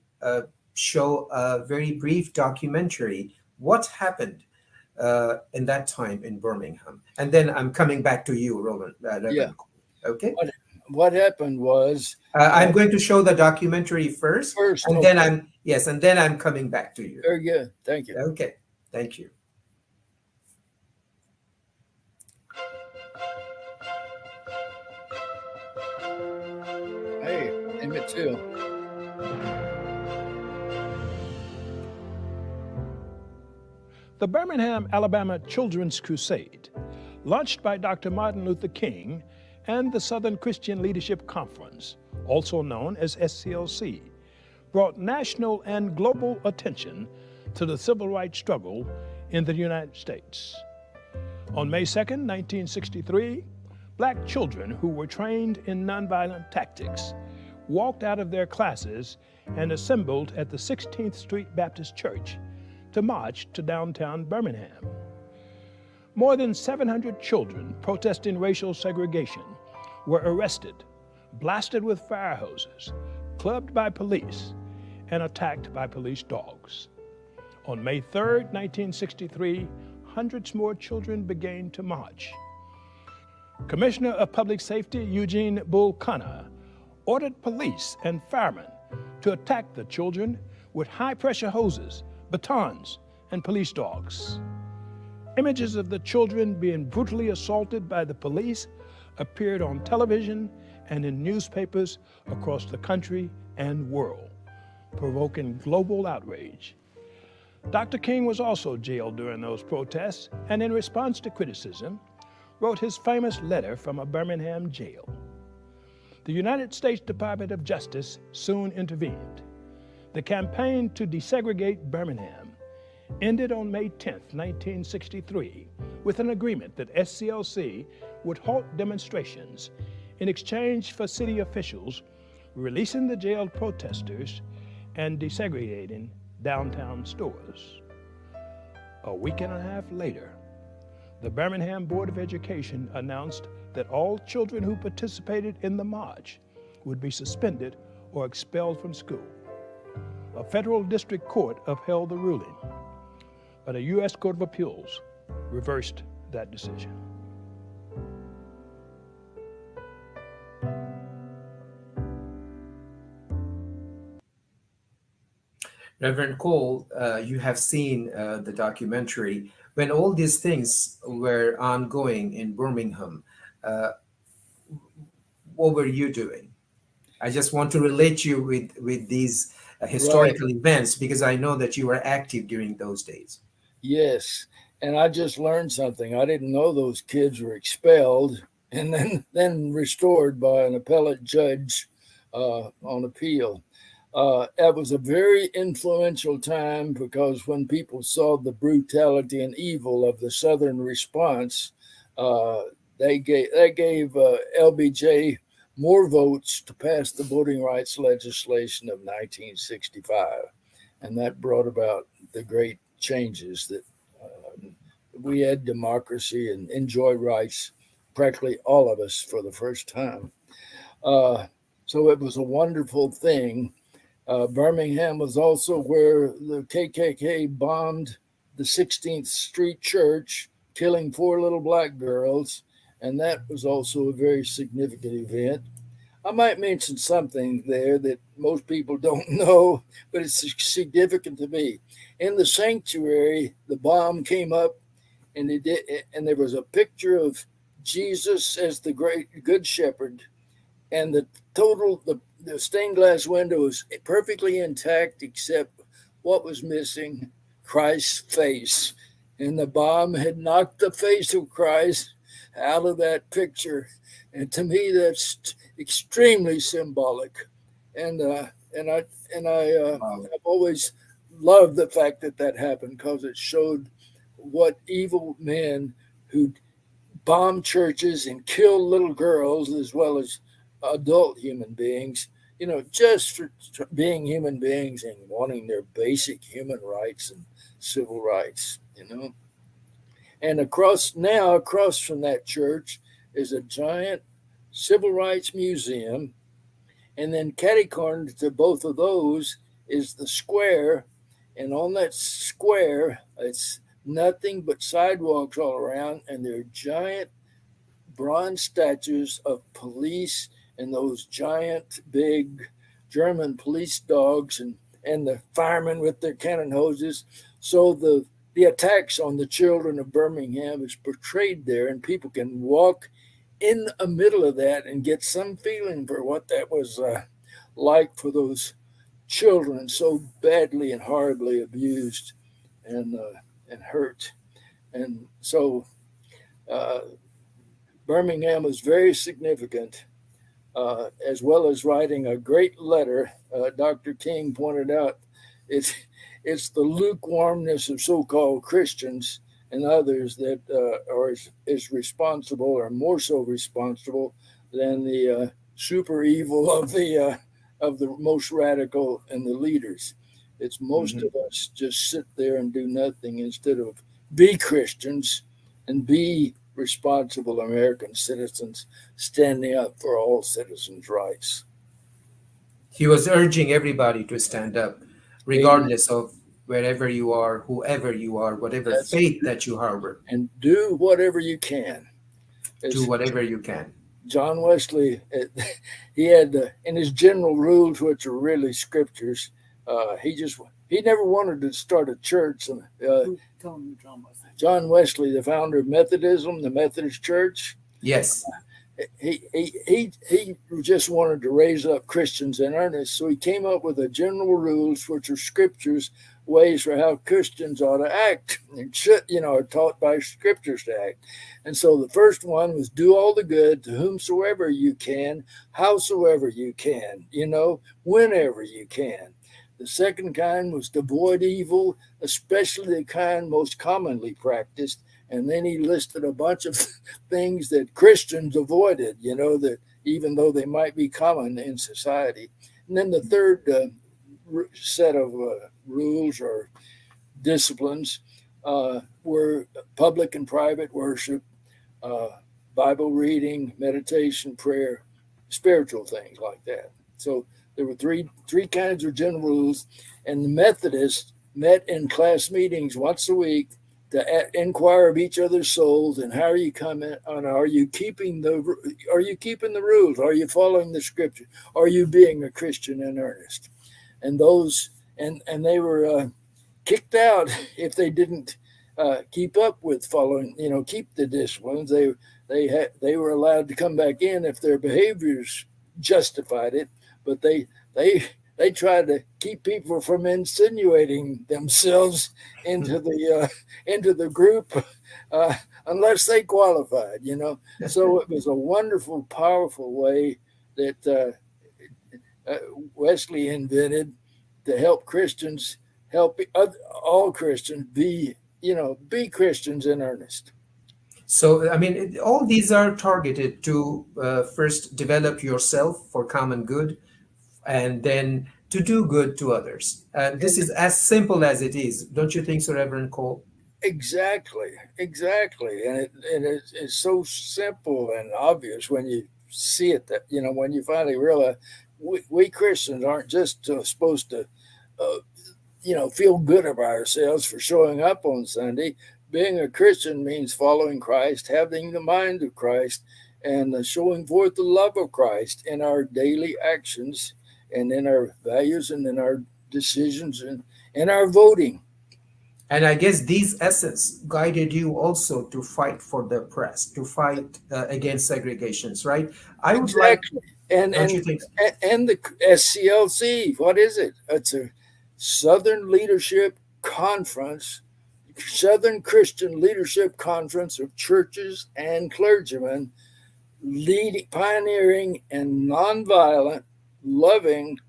show a very brief documentary, what happened in that time in Birmingham. And then I'm coming back to you, Roland. Yeah. Okay. What happened was I'm going to show the documentary first, and okay. then I'm coming back to you. Very good. Thank you. Okay. Thank you. Hey, Emmett too. The Birmingham, Alabama Children's Crusade, launched by Dr. Martin Luther King and the Southern Christian Leadership Conference, also known as SCLC, brought national and global attention to the civil rights struggle in the United States. On May 2nd, 1963, Black children who were trained in nonviolent tactics walked out of their classes and assembled at the 16th Street Baptist Church to march to downtown Birmingham. More than 700 children protesting racial segregation were arrested, blasted with fire hoses, clubbed by police, and attacked by police dogs. On May 3rd, 1963, hundreds more children began to march. Commissioner of Public Safety Eugene Bull Connor ordered police and firemen to attack the children with high-pressure hoses, batons, and police dogs. Images of the children being brutally assaulted by the police appeared on television and in newspapers across the country and world, provoking global outrage. Dr. King was also jailed during those protests, and in response to criticism, wrote his famous letter from a Birmingham jail. The United States Department of Justice soon intervened. The campaign to desegregate Birmingham ended on May 10, 1963, with an agreement that SCLC would halt demonstrations in exchange for city officials releasing the jailed protesters and desegregating downtown stores. A week and a half later, the Birmingham Board of Education announced that all children who participated in the march would be suspended or expelled from school. A federal district court upheld the ruling, but a U.S. Court of Appeals reversed that decision. Reverend Cole, you have seen the documentary. When all these things were ongoing in Birmingham, what were you doing? I just want to relate you with these historical events, because I know that you were active during those days. Yes, and I just learned something. I didn't know those kids were expelled and then restored by an appellate judge on appeal. It was a very influential time, because when people saw the brutality and evil of the Southern response, they gave LBJ more votes to pass the voting rights legislation of 1965. And that brought about the great changes that we had democracy and enjoy rights, practically all of us, for the first time. So it was a wonderful thing. Birmingham was also where the KKK bombed the 16th Street Church, killing 4 little black girls. And that was also a very significant event. I might mention something there that most people don't know, but it's significant to me. In the sanctuary, the bomb came up, and there was a picture of Jesus as the great good shepherd, and the stained glass window was perfectly intact, except what was missing, Christ's face. And the bomb had knocked the face of Christ out of that picture. And to me, that's extremely symbolic. And I've always loved the fact that happened, because it showed what evil men who bomb churches and kill little girls as well as adult human beings, just for being human beings and wanting their basic human rights and civil rights, And across from that church is a giant civil rights museum. And then catty-cornered to both of those is the square. And on that square, it's nothing but sidewalks all around. And there are giant bronze statues of police and those giant big German police dogs and the firemen with their cannon hoses. So the attacks on the children of Birmingham is portrayed there, and people can walk in the middle of that and get some feeling for what that was like for those children so badly and horribly abused and hurt. And so Birmingham was very significant, as well as writing a great letter. Dr. King pointed out it's the lukewarmness of so-called Christians and others that are is responsible, or more so responsible, than the super evil of the most radical and the leaders. It's most of us just sit there and do nothing instead of be Christians and be responsible American citizens standing up for all citizens' rights. He was urging everybody to stand up, regardless of wherever you are, whoever you are, whatever faith that you harbor. And do whatever you can. Do whatever you can. John Wesley, he had in his general rules, which are really scriptures, he never wanted to start a church. Tell me John Wesley. John Wesley, the founder of Methodism, the Methodist Church. Yes. He just wanted to raise up Christians in earnest. So he came up with the general rules, which are scriptures, ways for how Christians ought to act and should, are taught by scriptures to act. And so the first one was do all the good to whomsoever you can, howsoever you can, whenever you can. The second kind was to avoid evil, especially the kind most commonly practiced. And then he listed a bunch of things that Christians avoided, that even though they might be common in society. And then the third set of rules or disciplines were public and private worship, Bible reading, meditation, prayer, spiritual things like that. So there were three kinds of general rules, and the Methodists met in class meetings once a week to inquire of each other's souls and how are you coming on? Are you keeping the rules? Are you following the scripture? Are you being a Christian in earnest? And those and they were kicked out if they didn't keep up with following, keep the disciplines. They were allowed to come back in if their behaviors justified it, but they tried to keep people from insinuating themselves into the group unless they qualified, So it was a wonderful, powerful way that Wesley invented to help Christians, help all Christians be Christians in earnest. So, all these are targeted to first develop yourself for common good, and then to do good to others. This is as simple as it is. Don't you think so, Reverend Cole? Exactly. And it's so simple and obvious when you see it, that, when you finally realize we Christians aren't just supposed to, feel good about ourselves for showing up on Sunday. Being a Christian means following Christ, having the mind of Christ, and showing forth the love of Christ in our daily actions and in our values and in our decisions and in our voting. And I guess these essence guided you also to fight for the oppressed, to fight against segregations, right? I would exactly. And the SCLC, what is it? It's a Southern Leadership Conference, Southern Christian Leadership Conference of churches and clergymen, pioneering and nonviolent, loving,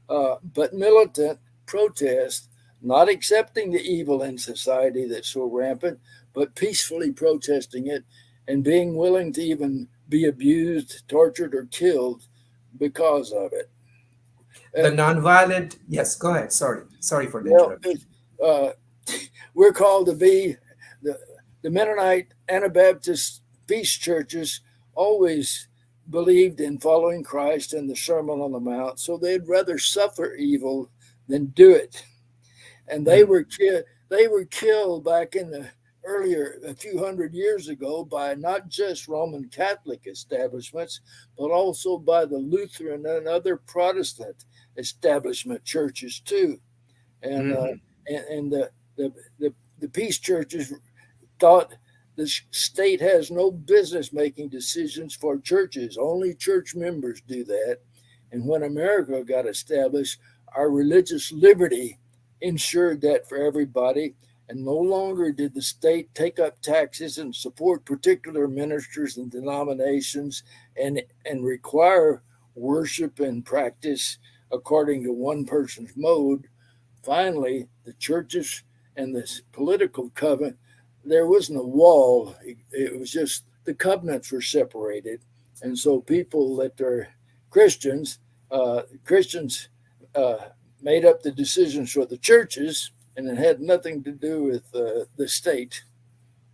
but militant protest, not accepting the evil in society that's so rampant, but peacefully protesting it and being willing to even be abused, tortured, or killed because of it. The nonviolent, yes, go ahead. Sorry for the interruption. We're called to be the Mennonite Anabaptist peace churches always believed in following Christ and the Sermon on the Mount, so they'd rather suffer evil than do it. And they were killed back in the earlier, a few hundred years ago, by not just Roman Catholic establishments, but also by the Lutheran and other Protestant establishment churches too. And the peace churches thought the state has no business making decisions for churches. Only church members do that. And when America got established, our religious liberty ensured that for everybody. And no longer did the state take up taxes and support particular ministers and denominations and require worship and practice according to one person's mode. Finally, the churches and this political covenant, there wasn't a wall. It was just the covenants were separated. And so people that are Christians made up the decisions for the churches, and it had nothing to do with the state.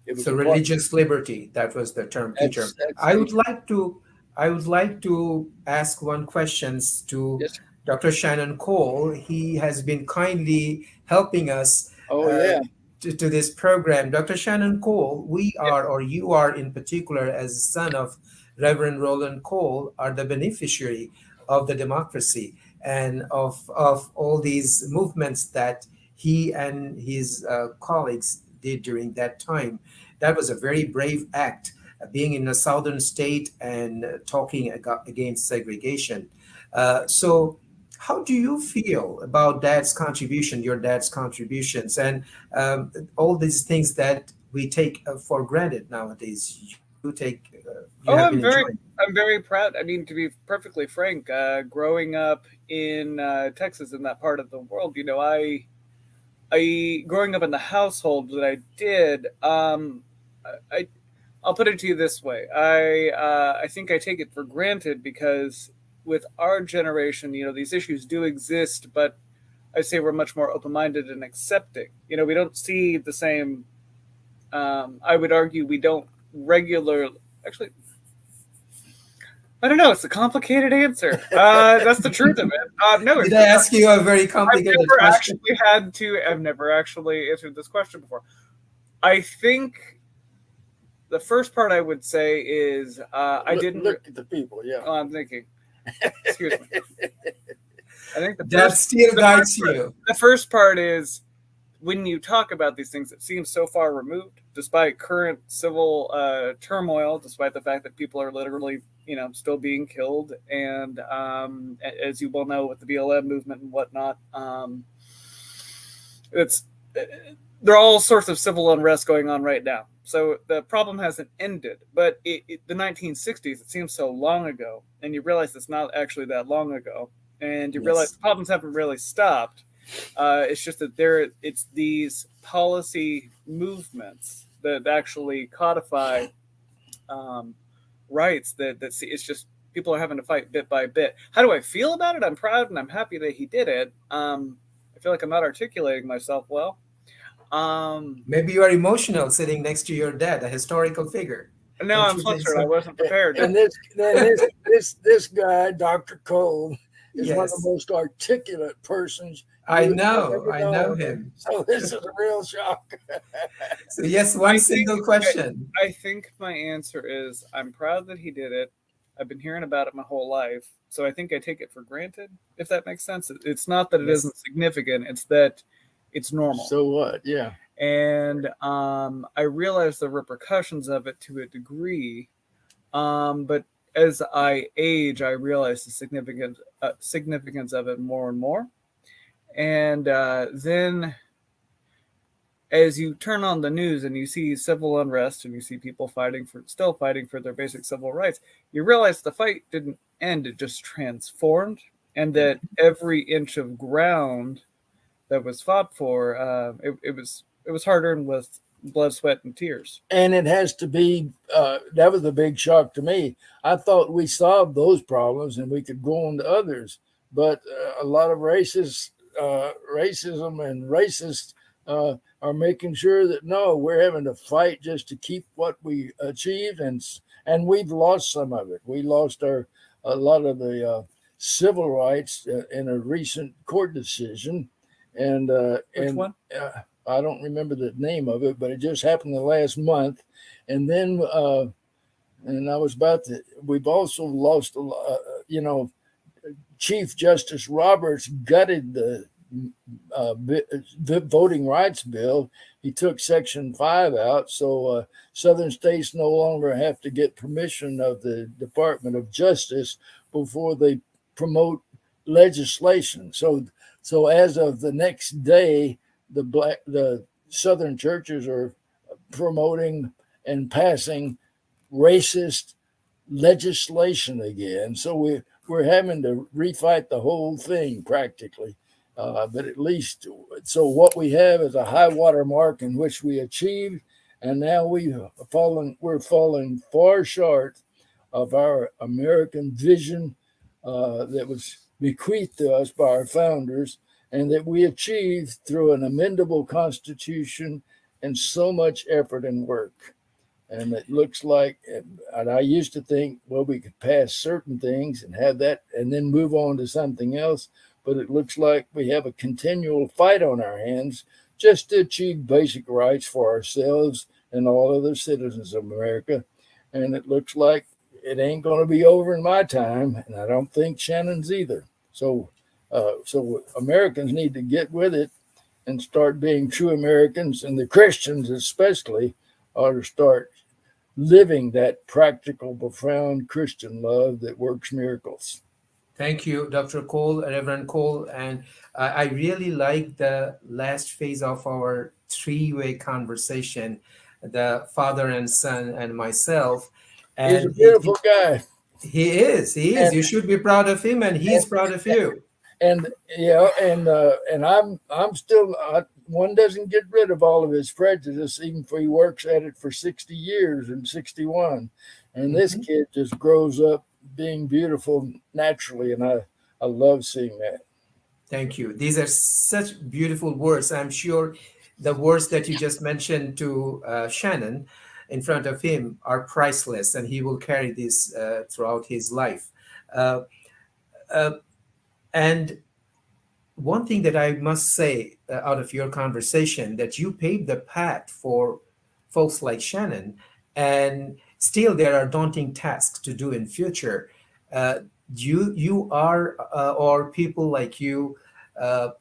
It was so religious liberty, that was the term. I would like to ask one question to Dr. Shannon Cole. He has been kindly helping us to this program. Dr. Shannon Cole, we are, or you are in particular, as a son of Reverend Roland Cole, are the beneficiary of the democracy and of all these movements that he and his colleagues did during that time. That was a very brave act, being in a southern state and talking against segregation. So how do you feel about Dad's contribution, your dad's contributions, and all these things that we take for granted nowadays? You take. I'm very proud. I mean, to be perfectly frank, growing up in Texas, in that part of the world, you know, I growing up in the household that I did, I'll put it to you this way: I think I take it for granted because with our generation, you know, these issues do exist, but I'd say we're much more open-minded and accepting. You know, we don't see the same. I would argue we don't regularly. Actually, I don't know. It's a complicated answer. That's the truth of it. No, did I ask you a very complicated question? I've never actually answered this question before. I think the first part I would say is I didn't look at the people. Yeah, I'm thinking. Excuse me. I think that still guides you. The first part is when you talk about these things, it seems so far removed, despite current civil turmoil, despite the fact that people are literally, you know, still being killed, and as you well know, with the BLM movement and whatnot, there are all sorts of civil unrest going on right now. So the problem hasn't ended, but the 1960s, it seems so long ago, and you realize it's not actually that long ago, and you realize the problems haven't really stopped. It's just that it's these policy movements that actually codify rights that it's just people are having to fight bit by bit. How do I feel about it? I'm proud and I'm happy that he did it. I feel like I'm not articulating myself well. Maybe you are emotional sitting next to your dad, a historical figure. No, I'm flustered. I wasn't prepared. And this guy, Dr. Cole, is one of the most articulate persons. I know him. So this is a real shock. So yes, one single question. I think my answer is I'm proud that he did it. I've been hearing about it my whole life. So I think I take it for granted, if that makes sense. It's not that it isn't significant. It's that it's normal. So what? Yeah. And I realize the repercussions of it to a degree. But as I age, I realize the significance of it more and more. And then as you turn on the news and you see civil unrest and you see people still fighting for their basic civil rights, you realize the fight didn't end, it just transformed, and that every inch of ground that was fought for, it was hard earned with blood, sweat, and tears. And it has to be, that was a big shock to me. I thought we solved those problems and we could go on to others. But a lot of racism and racists are making sure that, no, we're having to fight just to keep what we achieved. And we've lost some of it. We lost a lot of the civil rights in a recent court decision. And Which one? I don't remember the name of it, but it just happened the last month. And then, and I was about to, we've also lost a lot, Chief Justice Roberts gutted the voting rights bill. He took Section 5 out, so Southern states no longer have to get permission of the Department of Justice before they promote legislation. So as of the next day, the Southern churches are promoting and passing racist legislation again. So we're having to refight the whole thing practically. But at least, so what we have is a high water mark in which we achieved, and now we're falling far short of our American vision that was bequeathed to us by our founders, and that we achieved through an amendable constitution and so much effort and work. And it looks like, and I used to think, well, we could pass certain things and have that and then move on to something else. But it looks like we have a continual fight on our hands just to achieve basic rights for ourselves and all other citizens of America. And it looks like it ain't going to be over in my time. And I don't think Shannon's either. So Americans need to get with it and start being true Americans, and the Christians especially ought to start living that practical, profound Christian love that works miracles. Thank you, Dr. Cole, Reverend Cole. And I really like the last phase of our three-way conversation, the father and son and myself. And he's a beautiful guy. He is. And you should be proud of him, and he's proud of you. And I'm still, one doesn't get rid of all of his prejudice, even if he works at it for 60 years and 61. And this kid just grows up being beautiful naturally, and I love seeing that. Thank you. These are such beautiful words. I'm sure the words that you just mentioned to Shannon in front of him are priceless, and he will carry this throughout his life. And one thing that I must say out of your conversation, that you paved the path for folks like Shannon, and still there are daunting tasks to do in future. You are, or people like you, led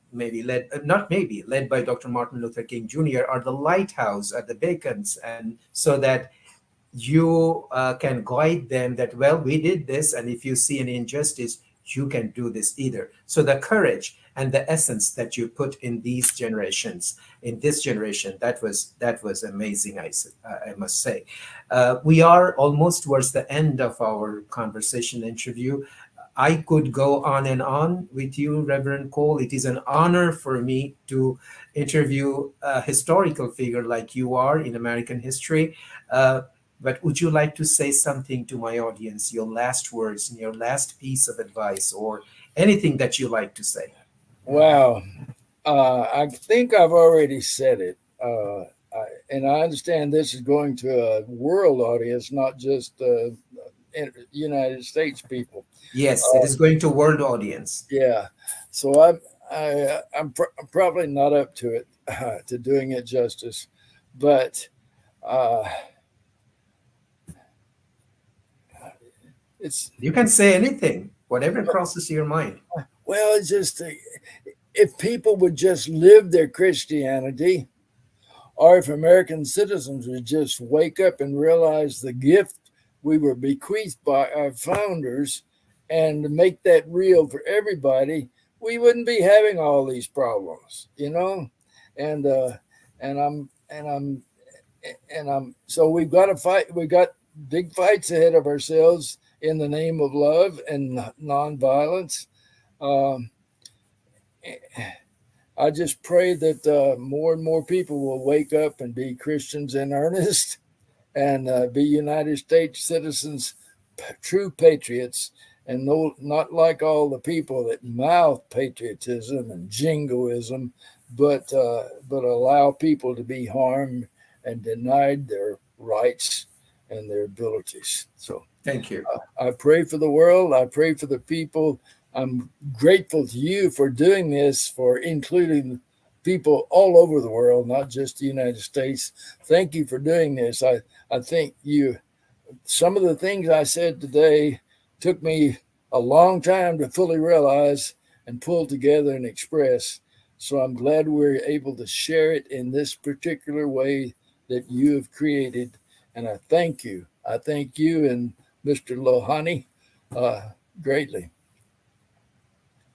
by Dr. Martin Luther King Jr., are the lighthouse at the beacons, and so that you can guide them that, well, we did this, and if you see an injustice, you can do this either. So the courage and the essence that you put in these generations, in this generation, that was amazing, I must say. We are almost towards the end of our conversation interview. I could go on and on with you, Reverend Cole. It is an honor for me to interview a historical figure like you are in American history. But would you like to say something to my audience, your last words, your last piece of advice, or anything that you like to say? Wow. I think I've already said it. And I understand this is going to a world audience, not just United States people. Yes, it is going to world audience. Yeah. So I'm probably not up to it, to doing it justice. But you can say anything, whatever crosses your mind. Well, it's just if people would just live their Christianity, or if American citizens would just wake up and realize the gift we were bequeathed by our founders and make that real for everybody, we wouldn't be having all these problems, so we've got to fight. We got big fights ahead of ourselves in the name of love and nonviolence. I just pray that more and more people will wake up and be Christians in earnest and be United States citizens, true patriots, and not like all the people that mouth patriotism and jingoism, but allow people to be harmed and denied their rights and their abilities. So thank you. I pray for the world. I pray for the people. I'm grateful to you for doing this, for including people all over the world, not just the United States. Thank you for doing this. I think some of the things I said today took me a long time to fully realize and pull together and express. So I'm glad we're able to share it in this particular way that you have created. And I thank you. I thank you and Mr. Lohani greatly.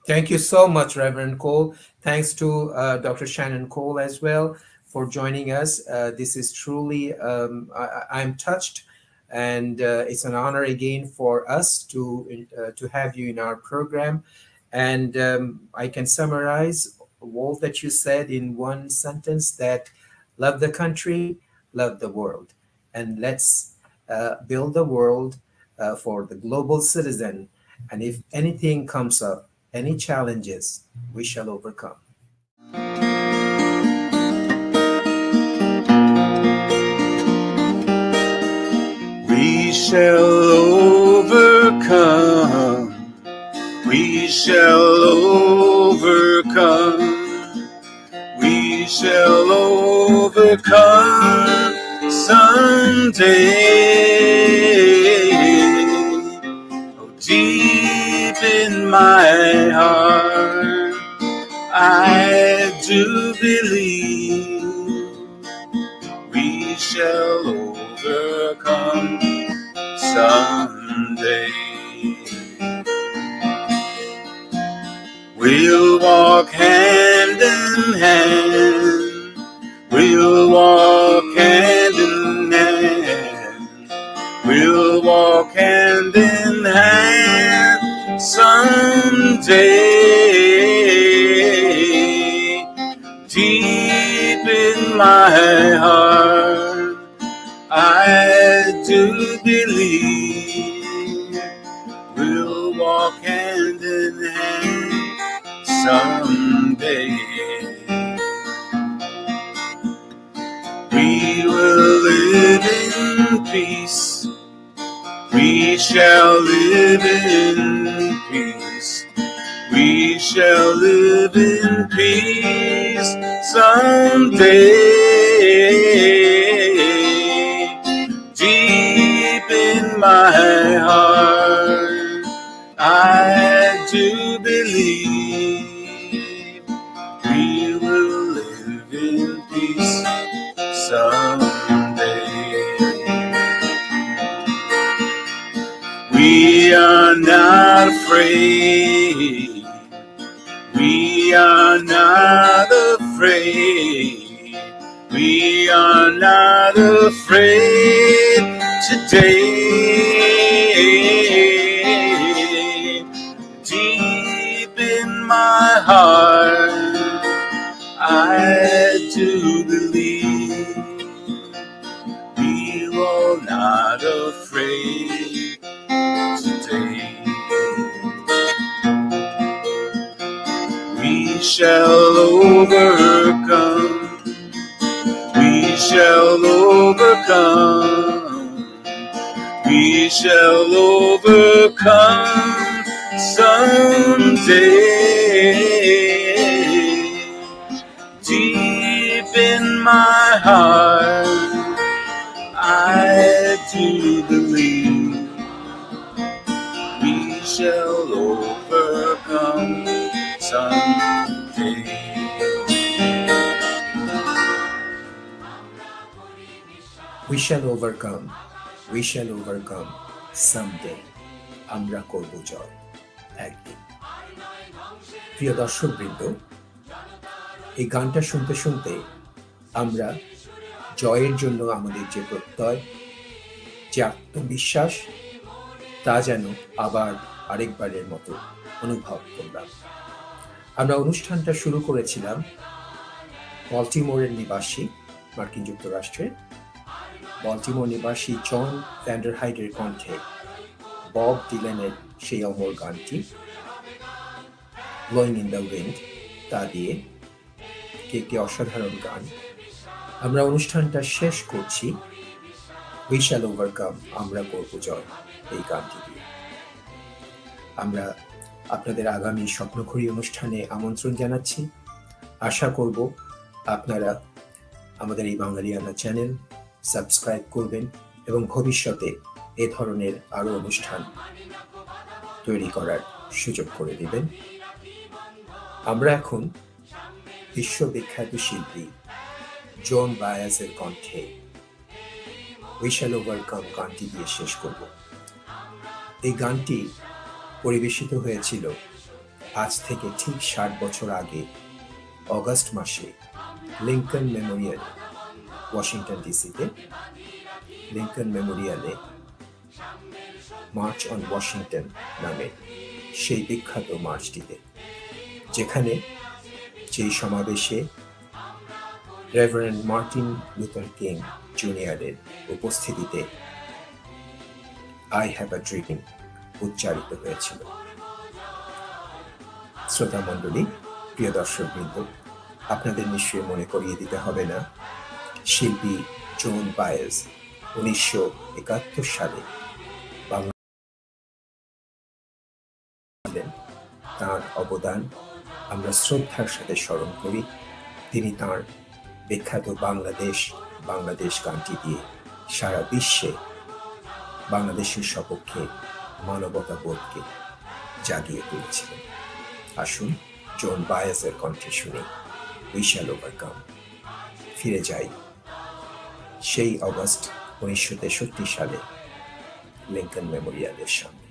Thank you so much, Reverend Cole. Thanks to Dr. Shannon Cole as well for joining us. This is truly, I'm touched, and it's an honor again for us to have you in our program. And I can summarize all that you said in one sentence, that love the country, love the world. And let's build the world for the global citizen. And if anything comes up, any challenges, we shall overcome. We shall overcome. We shall overcome. We shall overcome someday. Oh, deep in my heart, I do believe we shall overcome someday. We'll walk hand in hand. We'll walk hand in hand. We'll walk hand in hand someday. Deep in my heart, I do believe we'll walk hand in hand someday. We will live in peace. We shall live in peace. We shall live in peace someday. Deep in my heart, I do believe we will live in peace someday. We are not afraid. We are not afraid. We are not afraid today. Deep in my heart, I do believe we will not afraid today. We shall overcome. We shall overcome. We shall overcome someday. Deep in my heart, I do believe we shall overcome someday. We shall overcome. We shall overcome someday. আমরা করব জয় একদিন। প্রিয় দর্শকবৃন্দ, এই গানটা শুনতে শুনতে আমরা জয়ের জন্য আমাদের যে প্রত্যয়, যে আত্মবিশ্বাস, তা যেন আবার আরেকবারের মতো অনুভব করলাম। আমরা অনুষ্ঠানটা শুরু করেছিলাম বল্টিমোরের নিবাসী, মার্কিন যুক্তরাষ্ট্রের বল্টিমোর নিবাসী জন ভ্যান্ডারহাইডের কণ্ঠে বব ডিলানের সেই অমর গানটি ব্লোয়িং ইন দ্য উইন্ড, তা দিয়ে একটি অসাধারণ গান। আমরা অনুষ্ঠানটা শেষ করছি উই শ্যাল ওভারকাম, আমরা করব জয়, এই গানটি দিয়ে। আমরা আপনাদের আগামী স্বপ্নঘুরি অনুষ্ঠানে আমন্ত্রণ জানাচ্ছি। আশা করব আপনারা আমাদের এই বাঙালিয়ানা চ্যানেল সাবস্ক্রাইব করবেন এবং ভবিষ্যতে এ ধরনের আরো অনুষ্ঠান তৈরি করার সুযোগ করে দিবেন। আমরা এখন বিশ্ববিখ্যাত শিল্পী জন বায়াজের কণ্ঠে উই শ্যাল ওভারকাম গানটি দিয়ে শেষ করব। এই গানটি পরিবেশিত হয়েছিল আজ থেকে ঠিক 60 বছর আগে অগাস্ট মাসে লিঙ্কন মেমোরিয়াল, ওয়াশিংটন ডিসিতে লিঙ্কন মেমোরিয়ালে মার্চ অন ওয়াশিংটন নামে সেই বিখ্যাত মার্চটিতে, যেখানে যেই সমাবেশে রেভারেন্ড মার্টিন লুথার কিং জুনিয়রের উপস্থিতিতে আই হ্যাভ আ ড্রিম উচ্চারিত হয়েছিল। শ্রোতা মণ্ডলী, প্রিয় দর্শকবৃন্দ, আপনাদের নিশ্চয়ই মনে করিয়ে দিতে হবে না, শিল্পী জন বায়েজ 1971 সালে তাঁর অবদান আমরা শ্রদ্ধার সাথে স্মরণ করি। তিনি তাঁর বিখ্যাত বাংলাদেশ গানটি দিয়ে সারা বিশ্বে বাংলাদেশের সপক্ষে মানবতাবোধকে জাগিয়ে তুলেছিলেন। আসুন জন বায়েজের কণ্ঠে শুনে উই শ্যাল ওভারকাম। ফিরে যাই সেই অগস্ট 1963 সালে লিঙ্কন মেমোরিয়ালের সামনে।